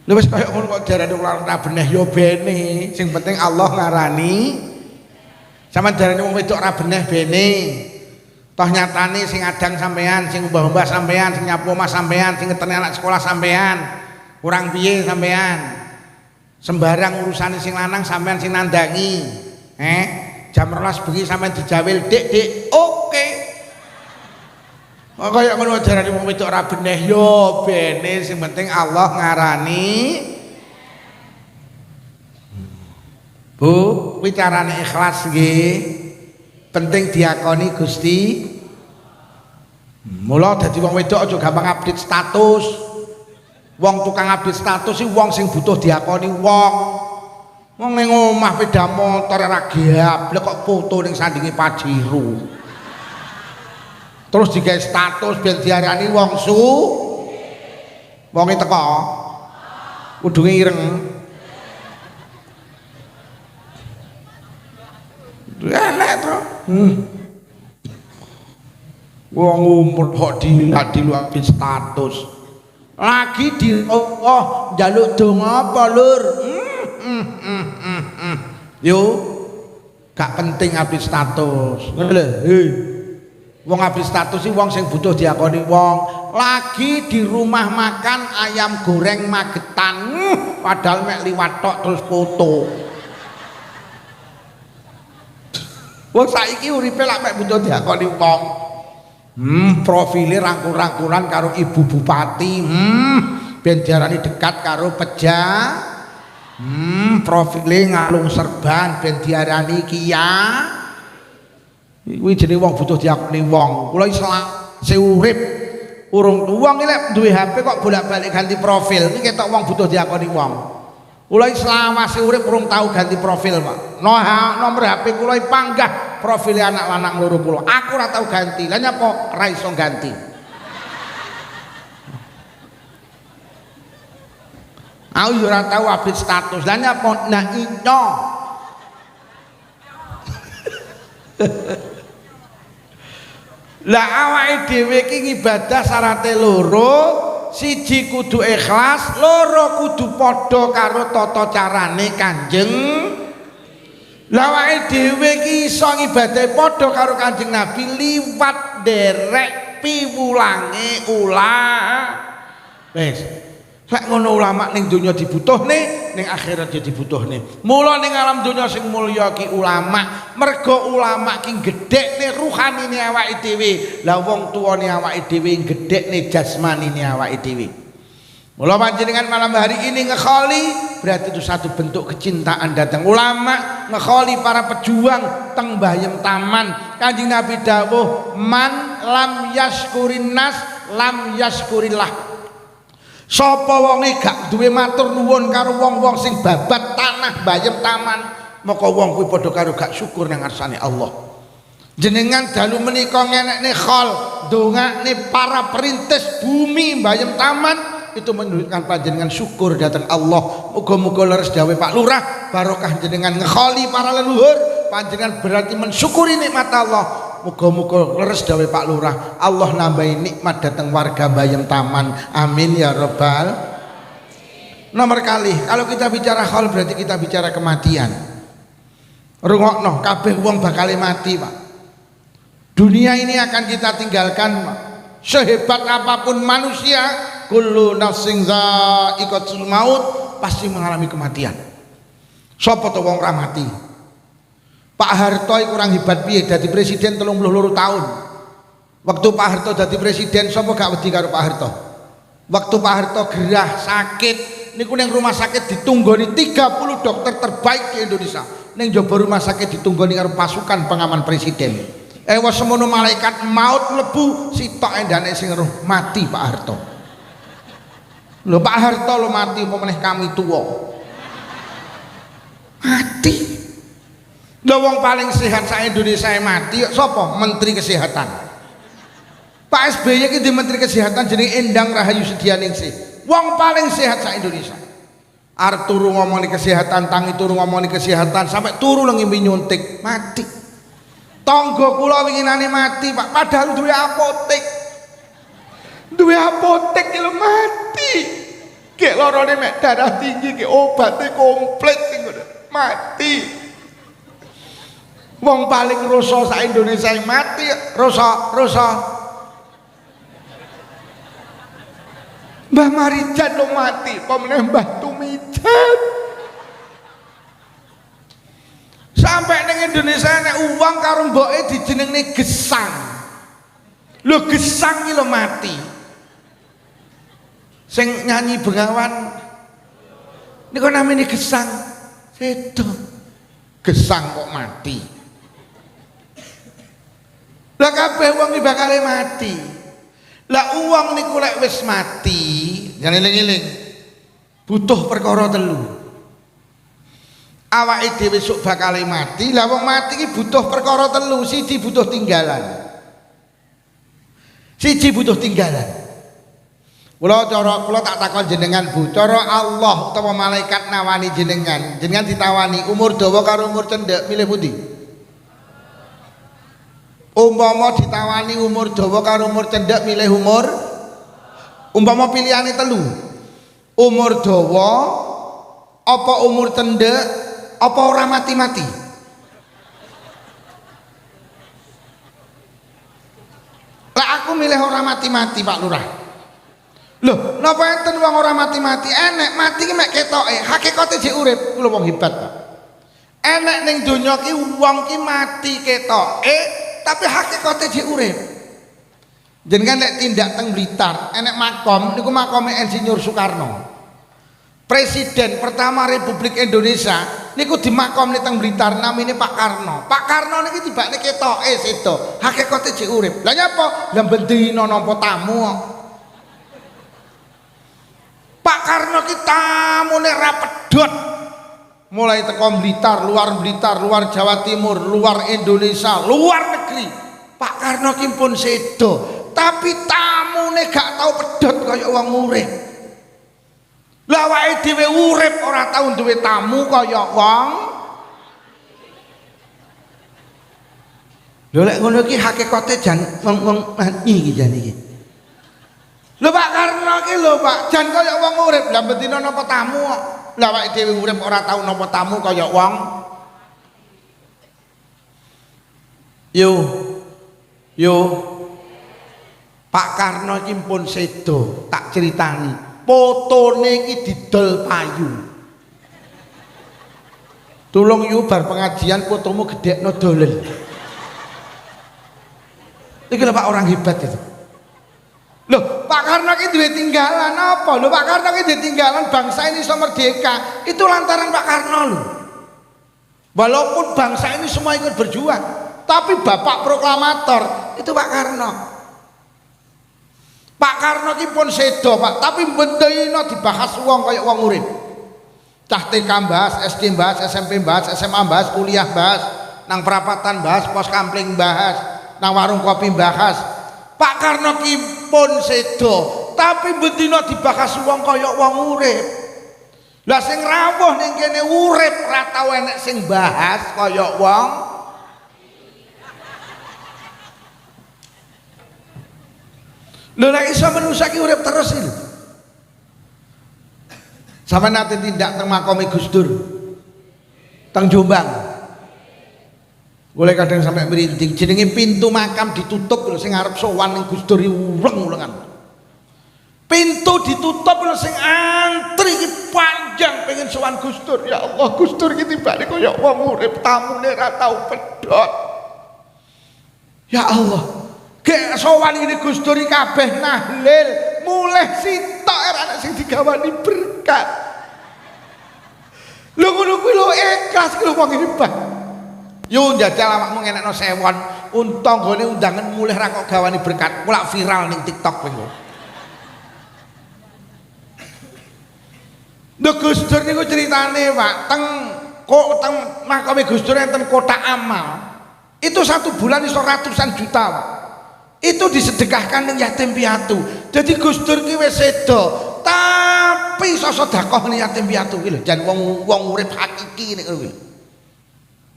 Lha wis kaya ngono kok diarani ora beneh ya bene, sing penting Allah ngarani. Sampeyan diarani wong wedok ora beneh bene. Toh nyatane sing adang sampean, sing mbah-mbah sampean, sing nyapu omah sampean, sing ngeteni anak sekolah sampean. Kurang piye sampean? Sembarang urusane sing lanang sampean sing nandangi. Jam 12 bengi sampean dijawil, "Dik, oke." Kok kaya ngono ajarane wong wedok ora beneh yo bene, sing penting Allah ngarani. Bu, kuwi carane ikhlas nggih. Penting diakoni Gusti. Mula dadi wong wedok aja gampang update status. Wong tukang update status sih wong sing butuh diakoni wong. Wong ning omah sepeda motor ora gablek kok foto ning sandinge Pajero. Terus digawe status ben diarani wong su. Wonge teko. Udunge ireng. Enak to. Wong umur kok update status. Lagi di Allah njaluk donga apa lur? Yo gak penting update status. Ngono lho. Wong update status iki wong sing butuh diakoni wong. Lagi di rumah makan ayam goreng Magetan. Padahal mek liwat tok terus foto. Wong saiki uripe lak mek butuh diakoni wong. Profile rangkul-rangkulan karo ibu bupati, ben diarani dekat karo profile ngalung serban ben diarani kuwi jenenge wong butuh diakoni wong. Kula Islam seurip urung wong iki lek duwe HP kok bolak-balik ganti profil iki ketok wong butuh diakoni wong. Kula selawase urip urung tau ganti profil, Pak. Nomor HP kula panggah profil anak lanang loro kula. Aku ora tau ganti. Lah nyapa ora iso ganti. Aku yo ora tau update status. Lah nyapa nak inyo. Lah awake dhewe iki ngibadah syaraté loro. Siji kudu ikhlas, loro kudu padha karo tata carane Kanjeng. Lah awake dhewe iki iso ngibadahe padha karo Kanjeng Nabi liwat derek piwulange wis. Lek ngono ulama ning donya dibutuhne, ning akhirat ya dibutuhne. Mula ning alam donya sing mulya ki ulama, mergo ulama ki gedhekne ruhanine awake dhewe. Lah wong tuwane awake dhewe gedhekne jasmanine awake dhewe. Mula panjenengan malam hari ini ngekholi berarti itu satu bentuk kecintaan datang ulama, ngekholi para pejuang teng Bayem Taman. Kanjeng Nabi dawuh, "Man lam yaskurin nas lam yaskurillah." Sapa wonge gak duwe matur nuwun karo wong-wong sing babat tanah Bayem Taman, maka wong kuwi padha karo gak syukur nang ngarsane Allah. Jenengan dalu menika ngenekne khol, ndongakne para perintis bumi Bayem Taman itu menunjukkan panjenengan syukur datang Allah. Muga-muga leres dawuh Pak Lurah, barokah jenengan ngekholi para leluhur, panjenengan berarti mensyukuri nikmat Allah. Muga-muga leres dawuh Pak Lurah, Allah nambahi nikmat datang warga Bayem Taman. Amin ya rabbal. Nomor kali kalau kita bicara khol berarti kita bicara kematian. Rungokno kabeh wong bakal mati, Pak. Dunia ini akan kita tinggalkan, Pak. Sehebat apapun manusia, kullu nafsin dha'iqatul maut, pasti mengalami kematian. Sapa to wong ora mati? Pak Harto kurang hebat piye dadi presiden 32 tahun. Waktu Pak Harto dadi presiden sapa gak wedi karo Pak Harto? Waktu Pak Harto gerah sakit niku ning rumah sakit ditunggoni 30 dokter terbaik di Indonesia. Ning jaba rumah sakit ditunggoni karo pasukan pengaman presiden. Wes semono malaikat maut mlebu sitok endane sing roh mati Pak Harto. Lho Pak Harto lo mati apa meneh kami tuwa. Mati. Lho wong paling sehat sak Indonesia mati sapa? Menteri Kesehatan. Pak SBY iki di Menteri Kesehatan jenenge Endang Rahayu Sedianingsih. Wong paling sehat sak Indonesia. Arep turu ngomongin kesehatan, tangi turu ngomongin kesehatan sampai turu nang ngimpi nyuntik, mati. Tangga kula winginane mati, Pak. Padahal duwe apotek. Duwe apotek lho mati. Gek lorone mek darah tinggi, gek obate komplit ngono. Mati. Wong paling rusa sak Indonesia mati, rusa. Mbah Marijan lo mati, pemenang Mbah Tumijan. Sampai neng Indonesia nek uang karo mboke dijenengne gesang. Lho gesang iki lho mati. Sing nyanyi Bengawan niku namine gesang. Sedo. Gesang kok mati. Lah kabeh wong iki bakal mati. Lah uang niku lek wis mati, jangan eling-eling. Butuh perkara telu. Awake dhewe sok bakal mati, lah wong mati iki butuh perkara telu. Siji butuh tinggalan. Kula tak takon jenengan Bu, cara Allah utawa malaikat nawani jenengan ditawani umur dawa karo umur cendhek milih pundi? Umpama ditawani umur dawa karo umur cendhek milih umur, umpama pilihane telu, umur dawa apa umur cendhek apa ora mati-mati? Lah aku milih ora mati-mati Pak Lurah. Loh, napa enten wong ora mati-mati? Enek mati ki mek ketoke, hakikate jek urip. Kula wong hebat, Pak. Enek ning donya ki wong ki mati ketoke tapi hakikate jek urip. Jenengan nek tindak teng Blitar, enek makom niku makome Insinyur Soekarno. Presiden pertama Republik Indonesia niku dimakomne teng Blitar namine Pak Karno. Pak Karno niki tibane ketoke sedo, hakikate jek urip. Lah nyapa? Lah bendina nampa tamu. Pak Karno ki tamune ra pedhot pedhot. Mulai teko Blitar, luar Jawa Timur, luar Indonesia, luar negeri. Pak Karno ki pun sedo, tapi tamune gak tau pedhot kaya wong urip. Lah awake dhewe urip ora tau duwe tamu kaya wong. Lho lek ngono iki hakikate jan wong mati iki jan iki. Lho Pak Karno ki lho Pak, jan kaya wong urip, lah bendina napa tamu kok. Lah awake dhewe urip ora tau napa tamu kaya wong. Yo Pak Karno iki pun sedo, tak critani. Fotone iki didol payu. Tulung yu bar pengajian fotomu gedekno dolen. Iki lho Pak orang hebat itu. Loh, Pak Karno iki duwe tinggalan apa? Loh Pak Karno iki duwe tinggalan bangsa ini iso merdeka. Itu lantaran Pak Karno lho. Walaupun bangsa ini semua ikut berjuang, tapi bapak proklamator itu Pak Karno. Pak Karno ki pun sedo Pak, tapi bendina dibahas wong kaya wong urip. Cah TK bahas, SD bahas, SMP bahas, SMA bahas, kuliah bahas, nang perapatan bahas, pos kampling bahas, nang warung kopi bahas. Pak Karno ki pun sedo, tapi bendina dibahas wong kaya wong urip. Lah sing rawuh ning kene urip ora tau enek sing bahas kaya wong. Lho nek iso manusa ki urip terus iki. Sampeyan nate tindak teng makome Gus Dur. Teng Jombang. Boleh kadang sampai merinding, jenenge pintu makam ditutup lho sing arep sowan ning Gus Dur ureng-urengan. Pintu ditutup lho sing antri iki panjang pengen sowan Gus Dur. Ya Allah, Gus Dur iki tibane kaya wong urip, tamune ora tau pedhot. Ya Allah. Gek sowan ini Gus Dur kabeh nahlil, mulih sitok ora ana sing digawani berkat. Lho ngono kuwi lho ikhlas lho wong hebat. Yo njajal awakmu ngenekno sewon, untanggane undangan mulih ra kok gawani berkat, mulak viral ning TikTok kowe. Lho Gus Dur niku ceritane Pak, teng makame Gus Dur enten kotak amal. Itu 1 bulan iso ratusan juta Pak. Itu disedekahkan ning yatim piatu. Jadi Gus Dur ki wis sedo, tapi iso sedekah ning yatim piatu ki lho, jan wong urip hakiki nek kuwi.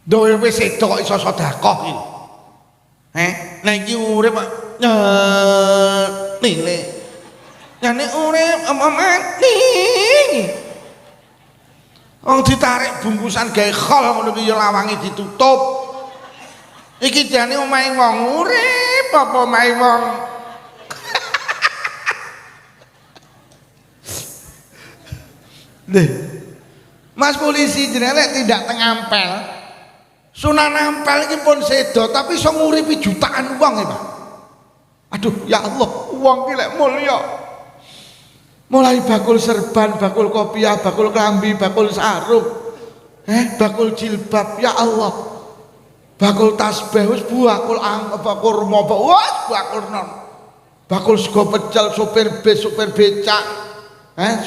Duwe wis sedo kok iso sedekah ki. Lah iki urip lele. Jane urip apa mati. Wong ditarik bungkusan gawe khol ngono ki ya lawange ditutup. Iki jane omahe wong urip apa omahe wong. Lho. Mas polisi jenenge tindak teng Ampel. Sunan Ampel iki pun sedo tapi iso nguripi jutaan wong ya, Pak. Aduh, ya Allah, wong ki lek mulya. Mulai bakul serban, bakul kopiah, bakul klambi, bakul sarung. Bakul jilbab, ya Allah. Bakul tasbih wis bakul bakul rumah wis bakul non. Bakul sego pecel, sopir bis, sopir becak,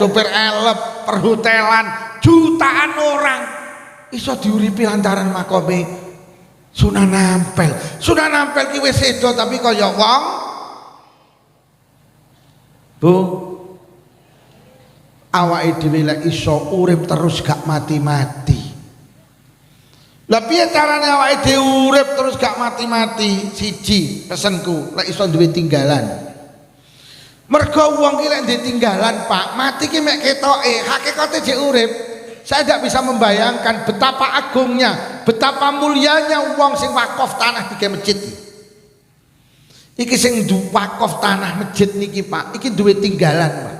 sopir elep, perhotelan, jutaan orang iso diuripi lantaran makome Sunan Ampel. Sunan Ampel ki wis sedo tapi kaya wong. Bu, awake dhewe lek iso urip terus gak mati-mati. Lah piye carane awake dhewe urip terus gak mati-mati? Siji, pesenku lek iso duwe tinggalan. Mergo wong ki lek duwe tinggalan, Pak, mati ki mek ketoke, hakikate jek urip. Saya tidak bisa membayangkan betapa agungnya, betapa mulianya wong sing wakaf tanah di masjid. Iki sing wakaf tanah masjid niki, Pak, iki duwe tinggalan, Pak.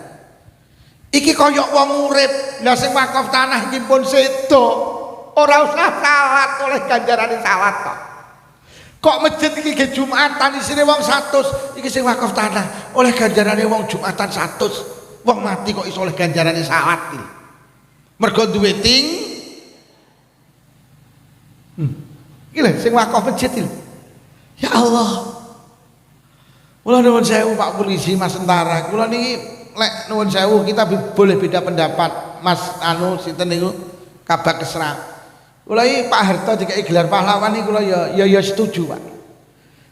Iki kaya wong urip. Lah sing wakaf tanah iki pun sedo. Ora usah salat oleh ganjarane salat kok. Kok masjid iki ge Jumatan isine wong 100, iki sing wakaf tanah oleh ganjarane wong Jumatan 100. Wong mati kok iso oleh ganjarane salat iki. Mergo duwe ting. Iki lho sing wakaf masjid iki. Ya Allah. Kula nuwun sewu Pak Polisi Mas Tentara. Kula niki lek nuwun sewu kita boleh beda pendapat. Mas anu sinten niku Kabak Kesra. Kula iki Pak Harto dikai gelar pahlawan niku kula ya setuju, Pak.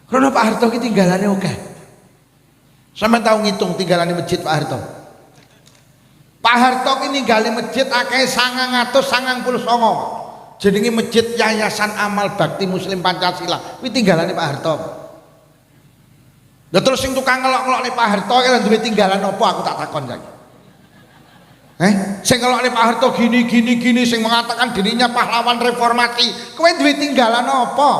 Karena Pak Harto ki tinggalane akeh. Sampeyan tahu ngitung tinggalane masjid Pak Harto? Pak Harto ki ninggali masjid akeh 999. Jenenge Masjid Yayasan Amal Bakti Muslim Pancasila. Kuwi tinggalane Pak Harto. Lah terus sing tukang ngelok-ngelokne Pak Harto ki duwe tinggalan apa aku tak takon saiki. Sing ngelokne Pak Harto gini sing mengatakan dirinya pahlawan reformasi, kowe duwe tinggalan apa?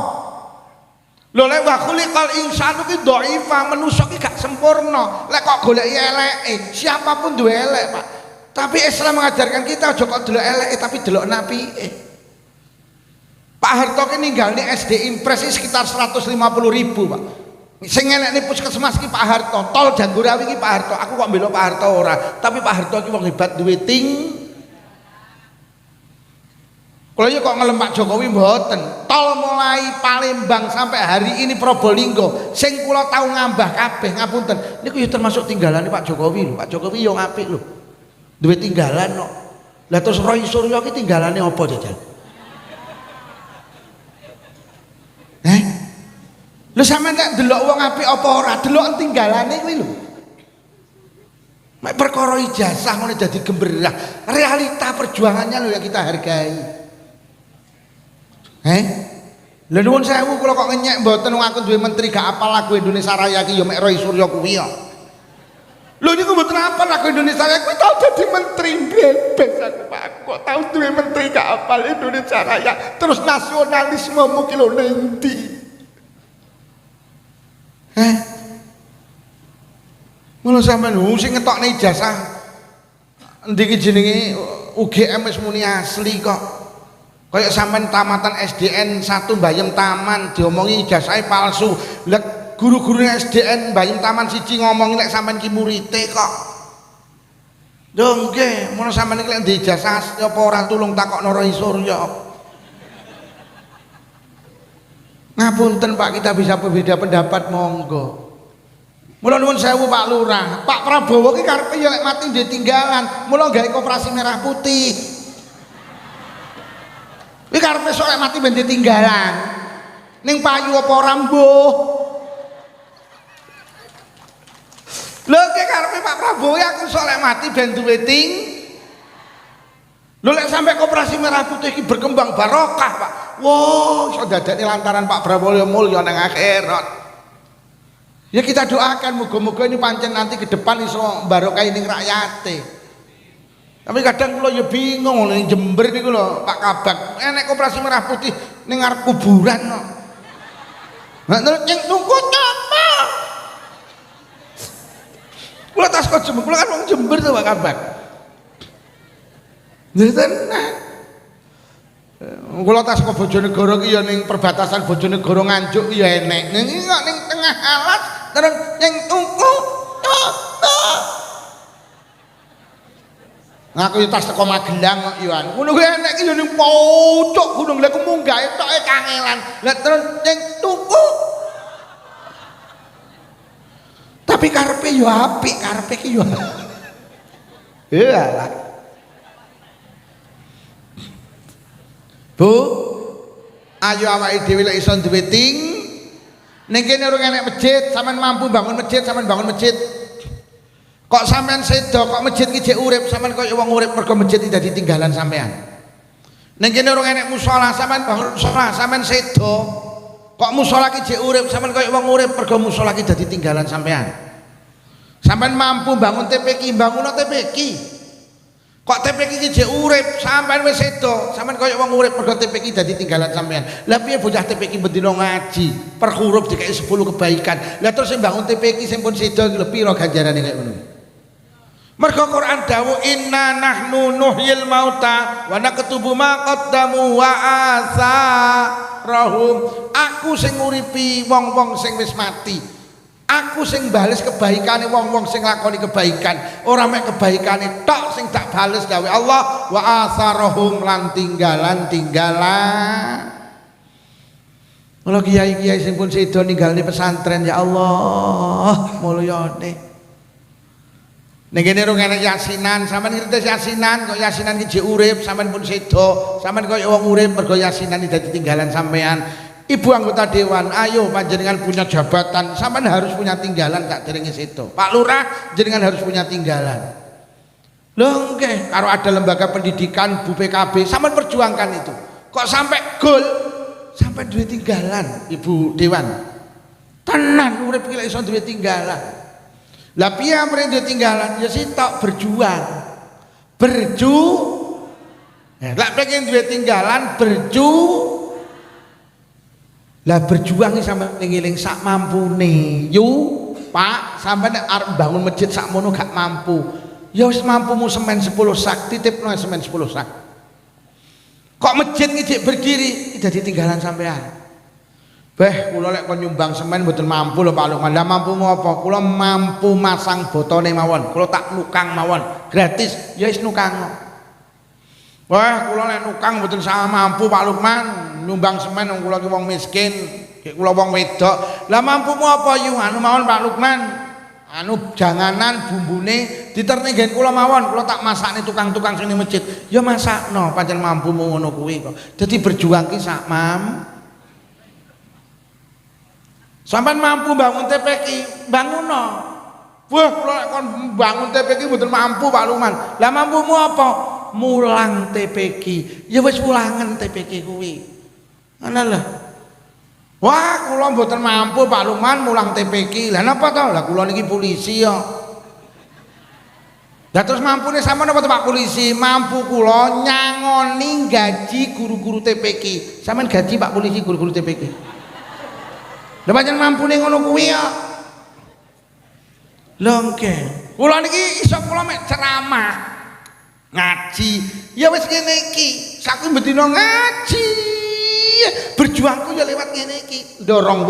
Lho lek wa khuliqal insanu ki dhaifa, manusa ki gak sempurna. Lek kok goleki eleke, siapapun duwe elek, Pak. Tapi Islam mengajarkan kita aja kok delok eleke tapi delok napike. Pak Harto ki ninggalne SD Impres sekitar 150.000, Pak. Sing ngelekne puskesmas ki Pak Harto, tol Jagorawi ki Pak Harto. Aku kok mbela Pak Harto ora, tapi Pak Harto ki wong hebat duwe Kalau ya kok ngelem Pak Jokowi mboten. Tol mulai Palembang sampai hari ini Probolinggo, sing kula tau ngambah kabeh ngapunten. Niku ya termasuk tinggalane Pak Jokowi lho. Pak Jokowi yo apik lho. Duwe tinggalan kok. Lah terus Roy Suryo ki tinggalane apa jajal? Lho sampeyan nek delok wong apik apa ora, delok tinggalane kuwi lho. Mek perkara ijazah ngono dadi gemberah. Realita perjuangannya lho yang kita hargai. Lha nuwun sewu kula kok ngenyek mboten wong aku duwe menteri gak apal lagu Indonesia Raya ki ya mek Roy Suryo kuwi ya. Lho niku mboten apal lagu Indonesia Raya kuwi tau dadi menteri bebas aku Pak. Kok tau duwe menteri gak apal Indonesia Raya. Terus nasionalismemu ki lho ning ndi? Mula sampean sing ngetokne ijazah endi ki jenenge UGM wis muni asli kok. Kayak sampean tamatan SDN 1 Bayem Taman diomongi ijazahnya palsu. Lah guru-guru SDN Bayem Taman siji ngomongi lek sampean ki murite kok. Lho nggih, mun sampean iki lek ndek ijazah apa ora tulung takokno Roy Suryo. Ngapunten Pak, kita bisa berbeda pendapat monggo. Mula nuwun sewu Pak Lurah. Pak Prabowo ki karepe ya lek mati ndek tinggalan, mula gawe koperasi merah putih. Iki karepe sok mati ben ditinggalan. Ning payu apa ora mbuh. Lho iki karepe Pak Prabowo aku sok mati ben duwe Lho lek sampai koperasi merah putih iki berkembang barokah, Pak. Wow, iso dadekne lantaran Pak Prabowo mulya nang akhirat. Ya kita doakan muga-muga ini pancen nanti ke depan iso barokah ning rakyate. Tapi kadang kula ya bingung ning Jember niku lho Pak Kabak, enek koperasi merah putih ning ngarep kuburan kok. Nek nyeng nunggu nyapa. Kula tas kok Jember, kula kan wong Jember to Pak Kabak. Lha tenan. Kula tas kok Bojonegoro ki ya ning perbatasan Bojonegoro Nganjuk ki ya enek. Ning kok ning tengah alas terus nyeng tungku. Ngaku tas teko Magelang kok Iwan. Ngono kuwi enek ki yo ning pucuk gunung lha ku munggah etoke kangelan. Lah terus ning tuku. Tapi karepe yo apik, karepe ki yo. Iyalah. Bu, ayo awake dhewe lek iso duwe ting. Ning kene urung enek masjid, sampean mampu bangun masjid, sampean bangun masjid. Kok sampean sedo, kok masjid ki jek urip, sampean kok wong urip mergo masjid iki dadi tinggalan sampean. Ning kene urung enek musala, sampean bangun musala, sampean sedo. Kok musala ki jek urip, sampean kok wong urip mergo musala ki dadi tinggalan sampean. Sampean mampu bangun TPQ, bangun TPQ. Kok TPQ ki jek urip, sampean wis sedo, sampean kok wong urip mergo TPQ dadi tinggalan sampean. Lah piye bocah TPQ bendina ngaji, per huruf dikai 10 kebaikan. Lah terus sing bangun TPQ sing pun sedo ki lho pira ganjarane kaya ngono. Mergo Quran dawuh inna nahnu nuhyil mauta wa naktubu ma qaddamu wa asarahum. Aku sing nguripi wong-wong sing wis mati. Aku sing bales kebaikane wong-wong sing lakoni kebaikan. Ora mek kebaikane tok sing tak bales gawe Allah wa asarahum lan tinggalan-tinggalan. Mula kiai-kiai sing pun sedo ninggalne pesantren ya Allah mulyane. Ning kene rung enek yasinan, sampean ngerti yasinan kok yasinan ki jek urip, sampean pun sedo, sampean koyo wong urip mergo yasinan iki dadi tinggalan sampean. Ibu anggota dewan, ayo panjenengan punya jabatan, sampean harus punya tinggalan sak derenge sedo. Pak Lurah jenengan harus punya tinggalan. Lho nggih, karo ada lembaga pendidikan Bu PKB, sampean perjuangkan itu. Kok sampai gol, sampai duwe tinggalan, Ibu Dewan. Tenan urip iki lek iso duwe tinggalan. Lah piye amrene duwe tinggalan? Ya sitok berjuang. Lah pengen duwe tinggalan Lah berjuang iki sampe ngeling sak mampune. Yu, Pak, sampean nek arep bangun masjid sakmono gak mampu. Ya wis mampumu semen 10 sak, titipno semen 10 sak. Kok masjid iki jek berdiri, dadi tinggalan sampean. Beh, kula lek kon nyumbang semen mboten mampu lho Pak Lukman. Lah mampu ngopo? Kula mampu masang botone mawon. Kula tak nukang mawon, gratis. Ya wis nukangno. Wah, kula lek nukang mboten sama mampu Pak Lukman. Nyumbang semen wong kula ki wong miskin, kula wong wedok. Lah mampu apa yu anu mawon Pak Lukman? Anu janganan bumbune diterni nggen kula mawon. Kula tak masakne tukang-tukang sing masjid. Ya masakno, pancen mampu ngono kuwi kok. Dadi berjuang ki sak sampean mampu bangun TPQ, banguno. Wah, kula kon bangun TPQ mboten mampu Pak Lukman. Lah mampumu apa? Mulang TPQ. Ya wis ulangen TPQ kuwi. Ana lah. Wah, kula mboten mampu Pak Lukman mulang TPQ. Lah napa to? Lah kula niki polisi yo. Lah terus mampune sampean apa to Pak polisi? Mampu kula nyangoni gaji guru-guru TPQ. Sampean gaji Pak polisi guru-guru TPQ. Lha pancen mampune ngono kuwi ya. Lho nggih. Kula niki iso kula mek ceramah ngaji. Ya wis ngene iki. Saku bedina ngaji. Berjuangku ya lewat ngene iki. Ndorong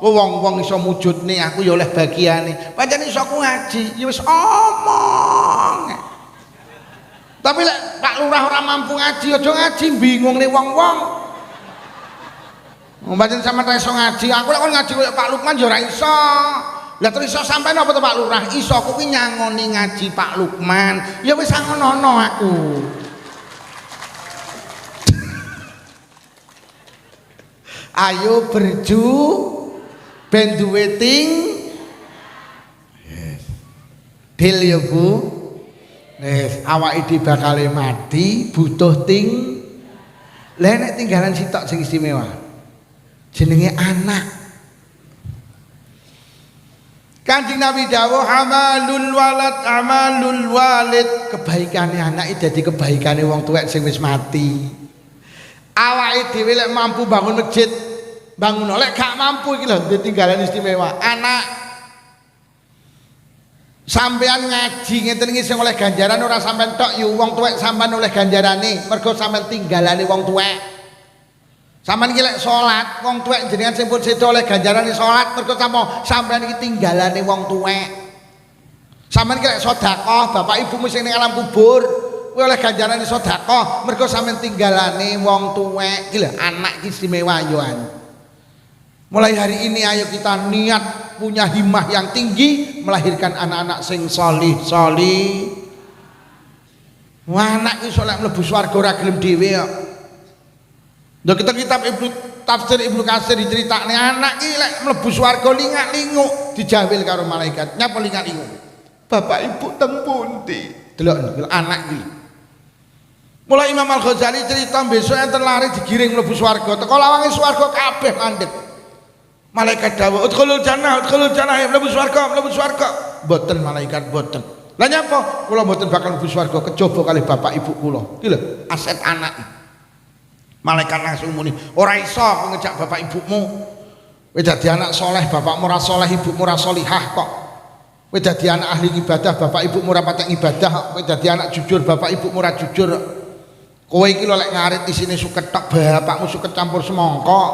wong-wong iso mujudne aku ya oleh bagiane. Pancen iso aku ngaji, ya wis omong. Tapi lek Pak Lurah ora mampu ngaji, aja ngaji bingungne wong-wong. Pancen sampean ra iso ngaji, aku lek kon ngaji koyo Pak Lukman ya ora iso. Lah terus iso sampean apa to Pak Lurah? Iso aku ki nyangoni ngaji Pak Lukman. Ya wis ngono aku. Ayo ben duwe Dil ya Bu. Awake dhewe bakal mati, butuh Lah nek tinggalan sitok sing istimewa. Jenenge anak. Kanjeng Nabi dawuh amalul walid, kebaikane anak iki dadi kebaikane wong tuwek sing wis mati. Awake dhewe lek mampu bangun masjid, bangun lek gak mampu iki lho tinggalan istimewa. Anak sampean ngaji ngeten iki sing oleh ganjaran ora sampean tok yu wong tuwek sampean oleh ganjarane mergo sampean tinggalane wong tuwek. Sampeyan iki lek salat, wong tuwek jenengan sing pun sedo oleh ganjarane salat mergo sampeyan iki tinggalane wong tuwek. Sampeyan iki lek sedekah, bapak ibumu sing ning alam kubur, kuwi oleh ganjarane sedekah mergo sampeyan tinggalane wong tuwek. Iki lho anak iki istimewa yoan. Mulai hari ini ayo kita niat punya himmah yang tinggi melahirkan anak-anak sing salih. Wah, anak iki soleh mlebu swarga ora gelem dhewe kok. Lho kitab tafsir Ibnu Katsir diceritakne anak iki lek mlebu swarga lingak-linguk dijawil karo malaikat. Nyapa lingak-linguk? Bapak Ibu teng pundi? Delok anak iki. Mulai Imam Al-Ghazali cerita besok enten lari digiring mlebu swarga. Teko lawange swarga kabeh mandeg. Malaikat dawuh, "Udkhulul jannah, mlebu swarga." Mboten malaikat mboten. Lah nyapa? Kula mboten bakal mlebu swarga kejaba kalih bapak ibu kula. Iki lho aset anak. Malaikat langsung muni, ora iso ngejak bapak ibumu. Kowe dadi anak soleh, bapakmu ora soleh, ibumu ora solihah kok. Kowe dadi anak ahli ibadah, bapak ibumu ora patek ibadah kok. Kowe dadi anak jujur, bapak ibumu ora jujur. Kowe iki lho lek ngarit isine suket tok, bapakmu suket campur semangka.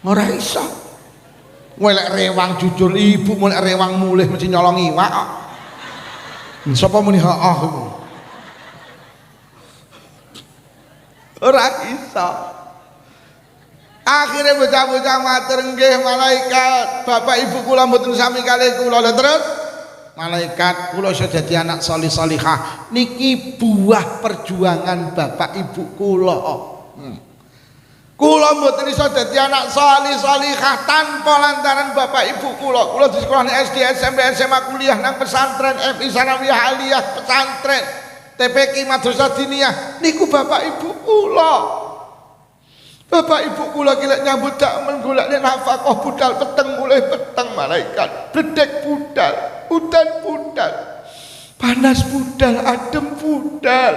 Ora iso. Kowe lek rewang jujur, ibumu lek rewang mulih mesti nyolong iwak kok. Sapa muni heeh iku? Ora iso. Akhirnya bocah-bocah matur nggih malaikat, bapak ibu kula mboten sami kalih kula. Lha terus malaikat kula iso dadi anak salih salihah niki buah perjuangan bapak ibu kula. Kula mboten iso dadi anak salih salihah tanpa lantaran bapak ibu kula. Kula di sekolah SD, SMP, SMA, kuliah nang pesantren MI Sanawiyah Aliyah pesantren TPQ Madrasah Diniyah niku bapak ibu kula. Bapak ibu kula gilek nyambut dakmen golekne nafkah budal peteng mulai peteng malaikat bledek budal udan budal panas budal adem budal.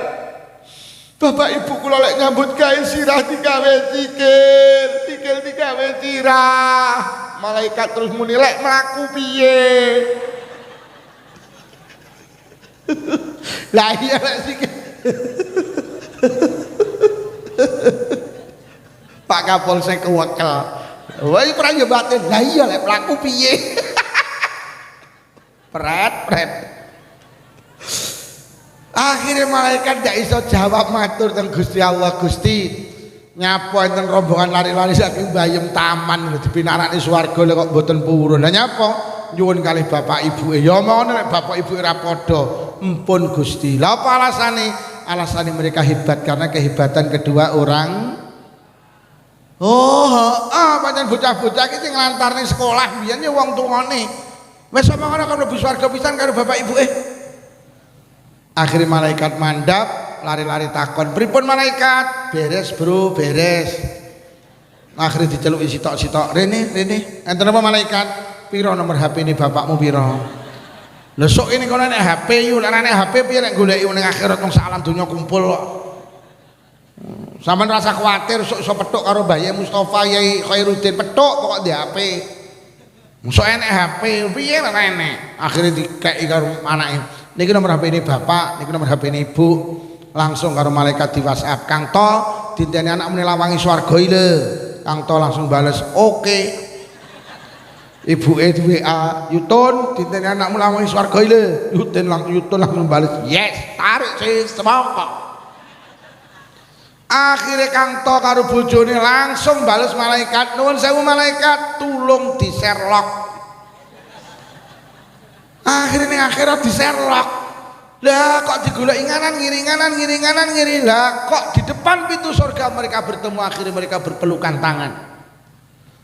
Bapak ibu kula lek nyambut gawe sirah digawe sikil digawe sirah malaikat terus muni lek mlaku piye. Lah iya lek sikil Pak Kapolsek kewekel. Wah iki perang yo batin. Lah iya lek pelaku piye? Pret. Akhirnya malaikat ndak iso jawab matur teng Gusti Allah. Gusti nyapa enten rombongan lari-lari saking Bayem Taman dipinarani swarga lek kok mboten purun. Lah nyapa? Nyuwun kalih bapak ibuke. Ya ngono nek bapak ibuke ra padha. Empun Gusti. Lah apa alasane? Alasane mereka hebat karena kehebatan kedua orang. Pancen bocah-bocah iki sing nglantarne sekolah biyen ya wong tuane. Wis ngono kok mlebu swarga pisan karo bapak ibuke. Akhire malaikat mandap, lari-lari takon, "Pripun malaikat?" "Beres, Bro, beres." Akhire diceluki sitok-sitok, "Rene, enten apa malaikat? Piro nomor HP ini bapakmu piro?" Lha sok ini kono nek HP yo, nek HP piye nek goleki ning akhirat wong sak alam donya kumpul kok. Sampeyan rasa kuwatir sok iso petuk karo Mbah Yai Mustofa Yai Khairuddin petuk pokok di HP. Sok enek HP piye nek enek. Akhire dikeki karo anake. Niki nomor HP ini bapak, niki nomor HP ini ibu. Langsung karo malaikat di WhatsApp, "Kang To, dinteni anak muni lawangi swarga ile." Kang To langsung bales, "Oke." Ibuke di WA, "Yutun, dinteni anakmu lawangi swarga ile." Yutun langsung bales, "Yes, tarik sih semangka." Akhirnya Kang To karo bojone langsung bales malaikat, "Nuwun sewu malaikat, tulung di Sherlock." Akhirnya ning akhirat di Sherlock. Lah kok digoleki nganan ngiri. Lah kok di depan pintu surga mereka bertemu, akhirnya mereka berpelukan tangan.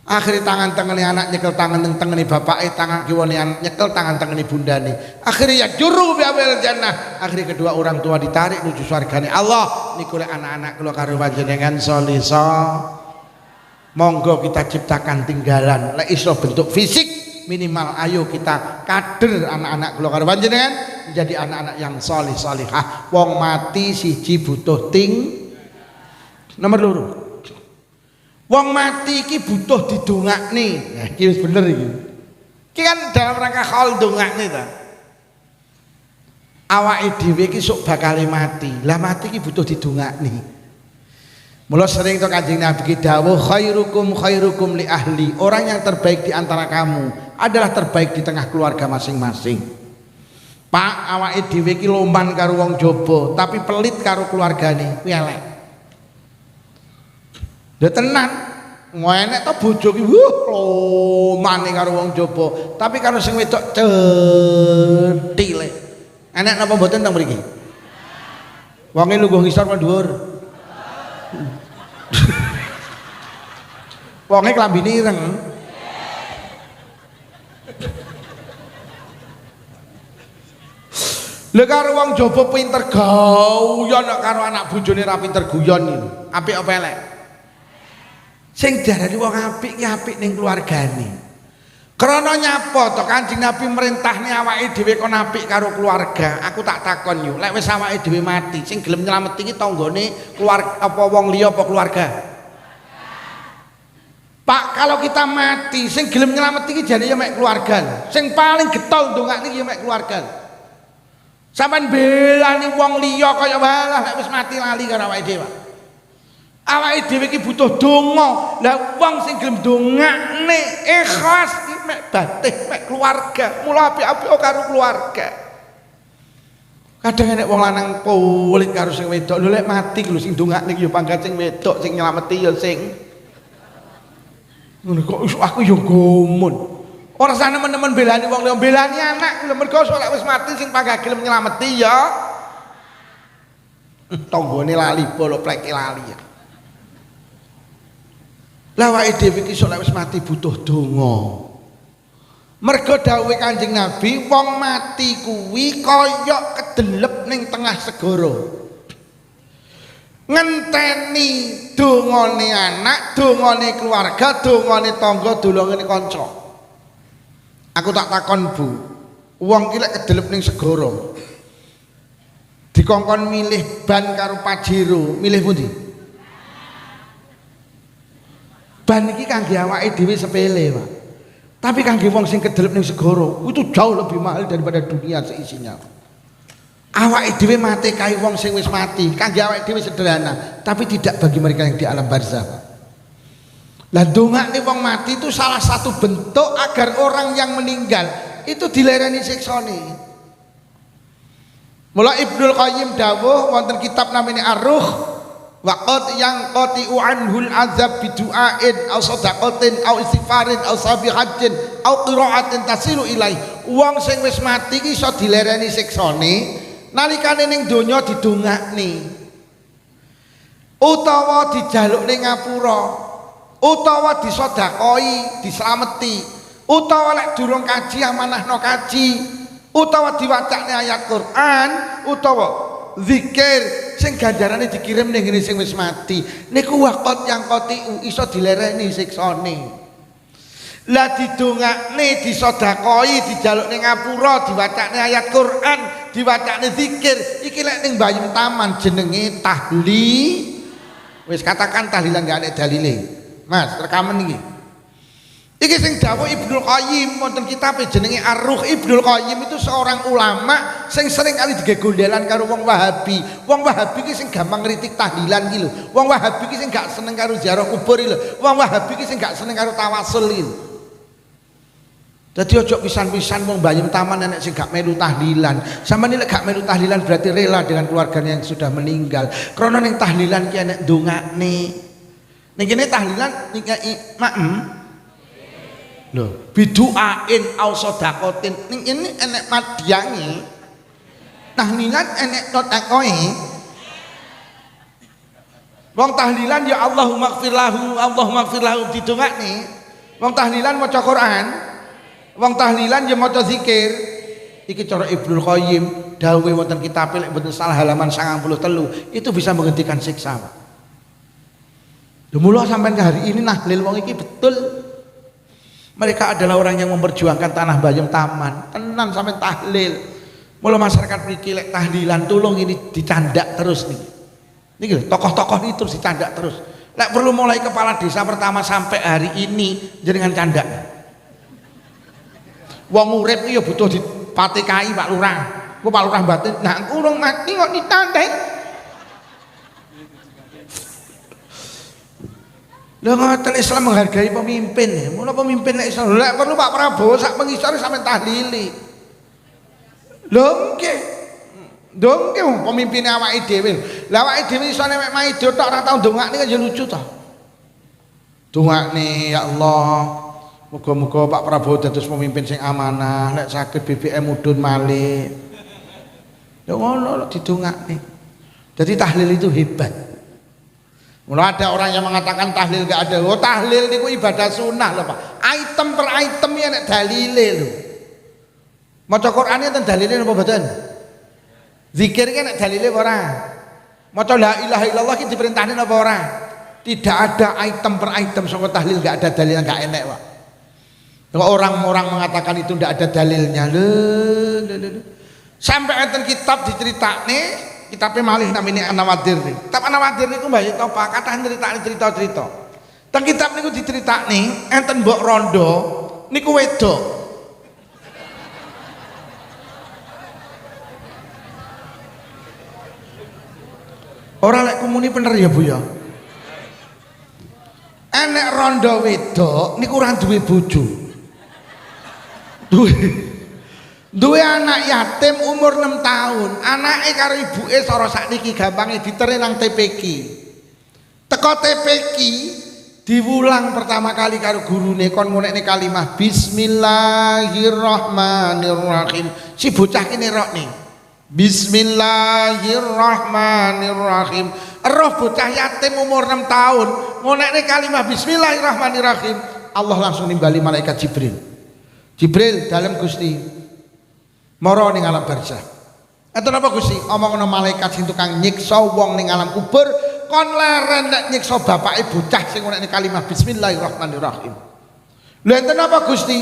Akhirnya tangan tengene anak nyekel tangan tengene bapake, tangan kiwane nyekel tangan tengene bundane. Akhirnya ya juru biawel jannah. Akhirnya kedua orang tua ditarik menuju surgane Allah. Niku lek anak-anak kula karo panjenengan solisa. Monggo kita ciptakan tinggalan. Lek iso bentuk fisik minimal ayo kita kader anak-anak kula karo panjenengan menjadi anak-anak yang solih solihah. Wong mati siji butuh nomor loro. Wong mati iki butuh didongakne. Nah, iki wis bener iki. Iki kan dalam rangka haul dongakne ta. Awake dhewe iki sok bakal mati. Lah mati iki butuh didongakne. Mula sering to Kanjeng Nabi dawuh khairukum li ahli. Orang yang terbaik di antara kamu adalah terbaik di tengah keluarga masing-masing. Pak, awake dhewe iki loman karo wong jaba, tapi pelit karo keluargane, kuwi elek. Lha tenan, enek to bojo ki lomane karo wong jaba, tapi karo sing wedok cethile. Enek napa mboten teng mriki? Wonge lungguh ngisor apa dhuwur? Wonge klambine ireng. Lha karo wong jaba pinter guyon karo anak bojone ra pinter guyon iki. Apik apa elek? Sing diarani wong apik ki apik ning keluargane. Krana nyapa to Kanjeng Nabi merintahne awake dhewe kon apik karo keluarga. Aku tak takon yo, lek wis awake dhewe mati, sing gelem nylameti ki tanggane keluarga apa wong liya apa keluarga? Pak, kalau kita mati, sing gelem nylameti ki jane ya mek keluarga. Sing paling getol ndongakne ya mek keluarga. Sampeyan belani wong liya kaya walah lek wis mati lali karo awake dhewe. Awake dhewe iki butuh donga. Lah wong sing gelem dongakne ikhlas iki mek batih mek keluarga. Mula apik-apik karo keluarga. Kadang nek wong lanang pulit karo sing wedok, lho lek mati lho sing dongakne iki ya pangkat sing wedok, sing nylameti ya sing ngono kok aku ya gomun. Ora usah nemen-nemen belani wong liya, belani anak lho mergo lek wis mati sing panggah gelem nylameti ya. Tanggane lali bolok pleke lali ya. Lah awake dhewe iki lek wis mati butuh donga. Mergo dawuhe Kanjeng Nabi, wong mati kuwi kaya kedelep ning tengah segara. Ngenteni dongane anak, dongane keluarga, dongane tangga, dongane kanca. Aku tak takon Bu, wong ki lek kedelep ning segara. Dikongkon milih ban karo Pajero, milih pundi? Ban iki kangge awake dhewe sepele, Pak. Tapi kangge wong sing kedelep ning segara itu jauh lebih mahal daripada dunia seisinya. Awake dhewe mate kae wong sing wis mati, kangge awake dhewe sederhana, tapi tidak bagi mereka yang di alam barzah. Lah dongane wong mati itu salah satu bentuk agar orang yang meninggal itu dilereni siksane. Mula Ibnul Qayyim dawuh wonten kitab namanya Ar-Ruh, waqad yang qati'u anhul azab bidu'ain aw sadaqatin aw istighfarin aw sabihatin aw qira'atin tasilu ilaih. Wong sing wis mati iki iso dilereni siksane nalikane ning donya didongakne, utawa dijalukne ngapura, utawa disedakoi, dislameti, utawa lek durung kaji amanahno kaji, utawa diwacane ayat Quran, utawa zikir sing ganjarane dikirim ning ngene sing wis mati. Niku waqat yang qati iso dilereni siksane. Lah didongakne, disedakoi, dijalukne ngapura, diwacane ayat Quran, diwacane zikir, iki lek ning Bayem Taman jenenge tahlil. Wis katakan tahlilan gak ada dalile. Mas, rekaman iki. Iki sing dawuh Ibnul Qayyim wonten kitab jenenge Ar-Ruh. Ibnul Qayyim itu seorang ulama sing sering kali digegondelan karo wong Wahabi. Wong Wahabi iki sing gampang ngritik tahlilan iki lho. Wong Wahabi iki sing gak seneng karo ziarah kubur iki lho. Wong Wahabi iki sing gak seneng karo tawasul iki lho. Dadi ojo pisan-pisan wong Bayem Taman enek sing gak melu tahlilan. Sampeyan nek gak melu tahlilan berarti rela dengan keluarganya yang sudah meninggal. Krana ning tahlilan ki enek ndongakne. Ning kene tahlilan nikai maem. Lho, bidu'ain au sedaqatin. Ning ini enek madyange. Tahlilan enek totakoe. Wong tahlilan ya Allahumma ighfir lahu, Allahumma ighfir lahu didongakne. Wong tahlilan maca Quran. Wong tahlilan ya maca zikir. Iki cara Ibnul Qayyim dawuhe wonten kitab lek mboten salah halaman 93 itu bisa menghentikan siksa. Mula sampai ke hari ini nahlil wong iki betul. Mereka adalah orang yang memperjuangkan tanah Bayem Taman. Tenan sampai tahlil. Mula masyarakat mriki lek tahlilan tolong ini dicandak terus nih. Niki tokoh-tokoh itu terus dicandak terus. Lek perlu mulai kepala desa pertama sampai hari ini jenengan candak. Wong urip iki ya butuh dipatikahi Pak Lurah. Ku Pak Lurah batin, nah urung mati kok ditandai. Lha ngoten Islam menghargai pemimpin ya. Mula pemimpin nek Islam lek perlu Pak Prabowo sak pengisor sampe tahlili. Lho nggih. Ndong nggih pemimpin awake dhewe. Lah awake dhewe iso nek maido tok ora tau ndongakne kan ya lucu to. Dongakne ya Allah. Muga-muga Pak Prabowo dados pemimpin sing amanah, lek saged BBM mudhun malih. Ya ngono didongakne. Jadi tahlil itu hebat. Mulai ada orang yang mengatakan tahlil gak ada. Oh tahlil niku ibadah sunnah lho Pak. Item per item ya nek dalile lho. Maca Qur'an enten dalile napa mboten? Zikir ki nek dalile apa ora? Maca la ilaha illallah ki diperintahne napa ora? Tidak ada item per item saka tahlil gak ada dalil gak enek Pak. Orang-orang mengatakan itu tidak ada dalilnya. Sampai enten kitab diceritakne, kitabnya malih namanya An-Nawadir. Kitab An-Nawadir niku mbah to Pak, kathah nyritakne cerita-cerita. Teng kitab niku diceritakne enten mbok rondo niku wedok. Ora lek kumuni bener ya Bu ya. Enek rondo wedok niku ora duwe bojo. Duwe anak yatim umur 6 tahun. Anake karo ibuke cara sakniki gampange diterin nang TPQ. Teko TPQ Diulang pertama kali karo gurune kon ngunekne kalimah bismillahirrahmanirrahim. Si bocah kene rokne. Bismillahirrahmanirrahim. Roh bocah yatim umur 6 tahun ngunekne kalimah bismillahirrahmanirrahim. Allah langsung nimbali malaikat Jibril. Jibril dalam Gusti. Mara ning alam barzah. Enten apa Gusti? Omongno malaikat sing tukang nyiksa wong ning alam kubur kon leren nek nyiksa bapake bocah sing ngunekne kalimah bismillahirrahmanirrahim. Lha enten apa Gusti?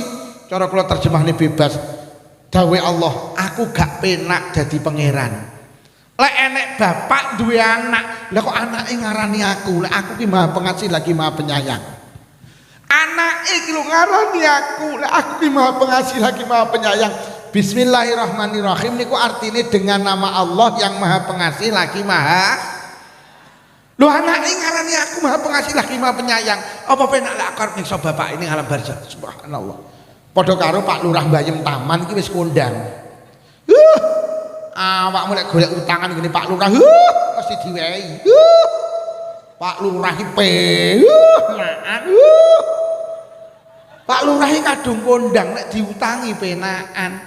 Cara kula terjemahne bebas. Dawe Allah, aku gak penak dadi pangeran. Lek enek bapak duwe anak, lha kok anake ngarani aku? Lek aku ki Maha Pengasih lagi Maha Penyayang. Anake iki lho ngarani aku, lek aku ki Maha Pengasih lagi Maha Penyayang. Bismillahirrahmanirrahim niku artine dengan nama Allah yang Maha Pengasih lagi Maha. Lho anake ngarani aku Maha Pengasih lagi Maha Penyayang. Apa penak lek aku arep nyiksa bapak ini alam barzah? Subhanallah. Padha karo Pak Lurah Bayem Taman iki wis kondang. Awakmu lek golek utangan ngene Pak Lurah, mesti diwehi. Pak Lurah iki Pak Lurah iki kadung kondang nek diutangi penakan.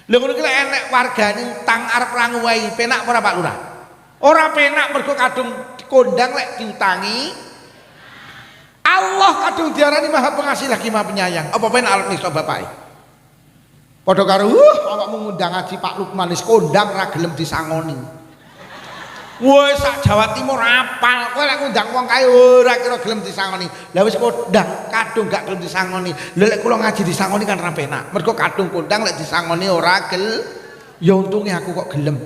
Lha ngono ki lek enek wargane utang arep ra nguwehi, penak ora Pak Lurah? Ora penak mergo kadung kondang lek diutangi. Allah kadung diarani Maha Pengasih lagi Maha Penyayang. Apa penak arep nyiksa bapake? Padha karo awakmu ngundang ngaji Pak Lukman wis kondang ra gelem disangoni. Wes sak Jawa Timur apal, kowe lek ngundang wong kae ora kira gelem disangoni. Lah wis kondang kadung gak gelem disangoni. Lha lek kula ngaji disangoni kan ra penak. Mergo kadung kondang lek disangoni ora gel. Ya untunge aku kok gelem.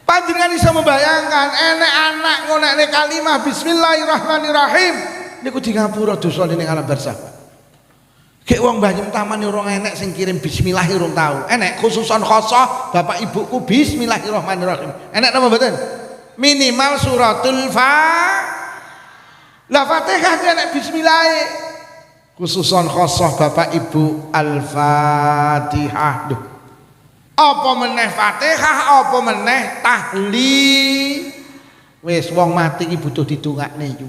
Panjenengan bisa membayangkan enek anak ngonekne kalimah bismillahirrahmanirrahim niku di ngapura dosane ning alam barzah. Gek wong Bayem Taman urung enek sing kirim bismillah urung tau. Enek khususon khosoh bapak ibuku bismillahirrahmanirrahim. Enek napa mboten? Minimal suratul Fatihah enek bismillah. Khususon khosoh bapak ibu Al-Fatihah. Duh. Apa meneh Fatihah, apa meneh tahlil. Wis wong mati iki butuh didongakne iki.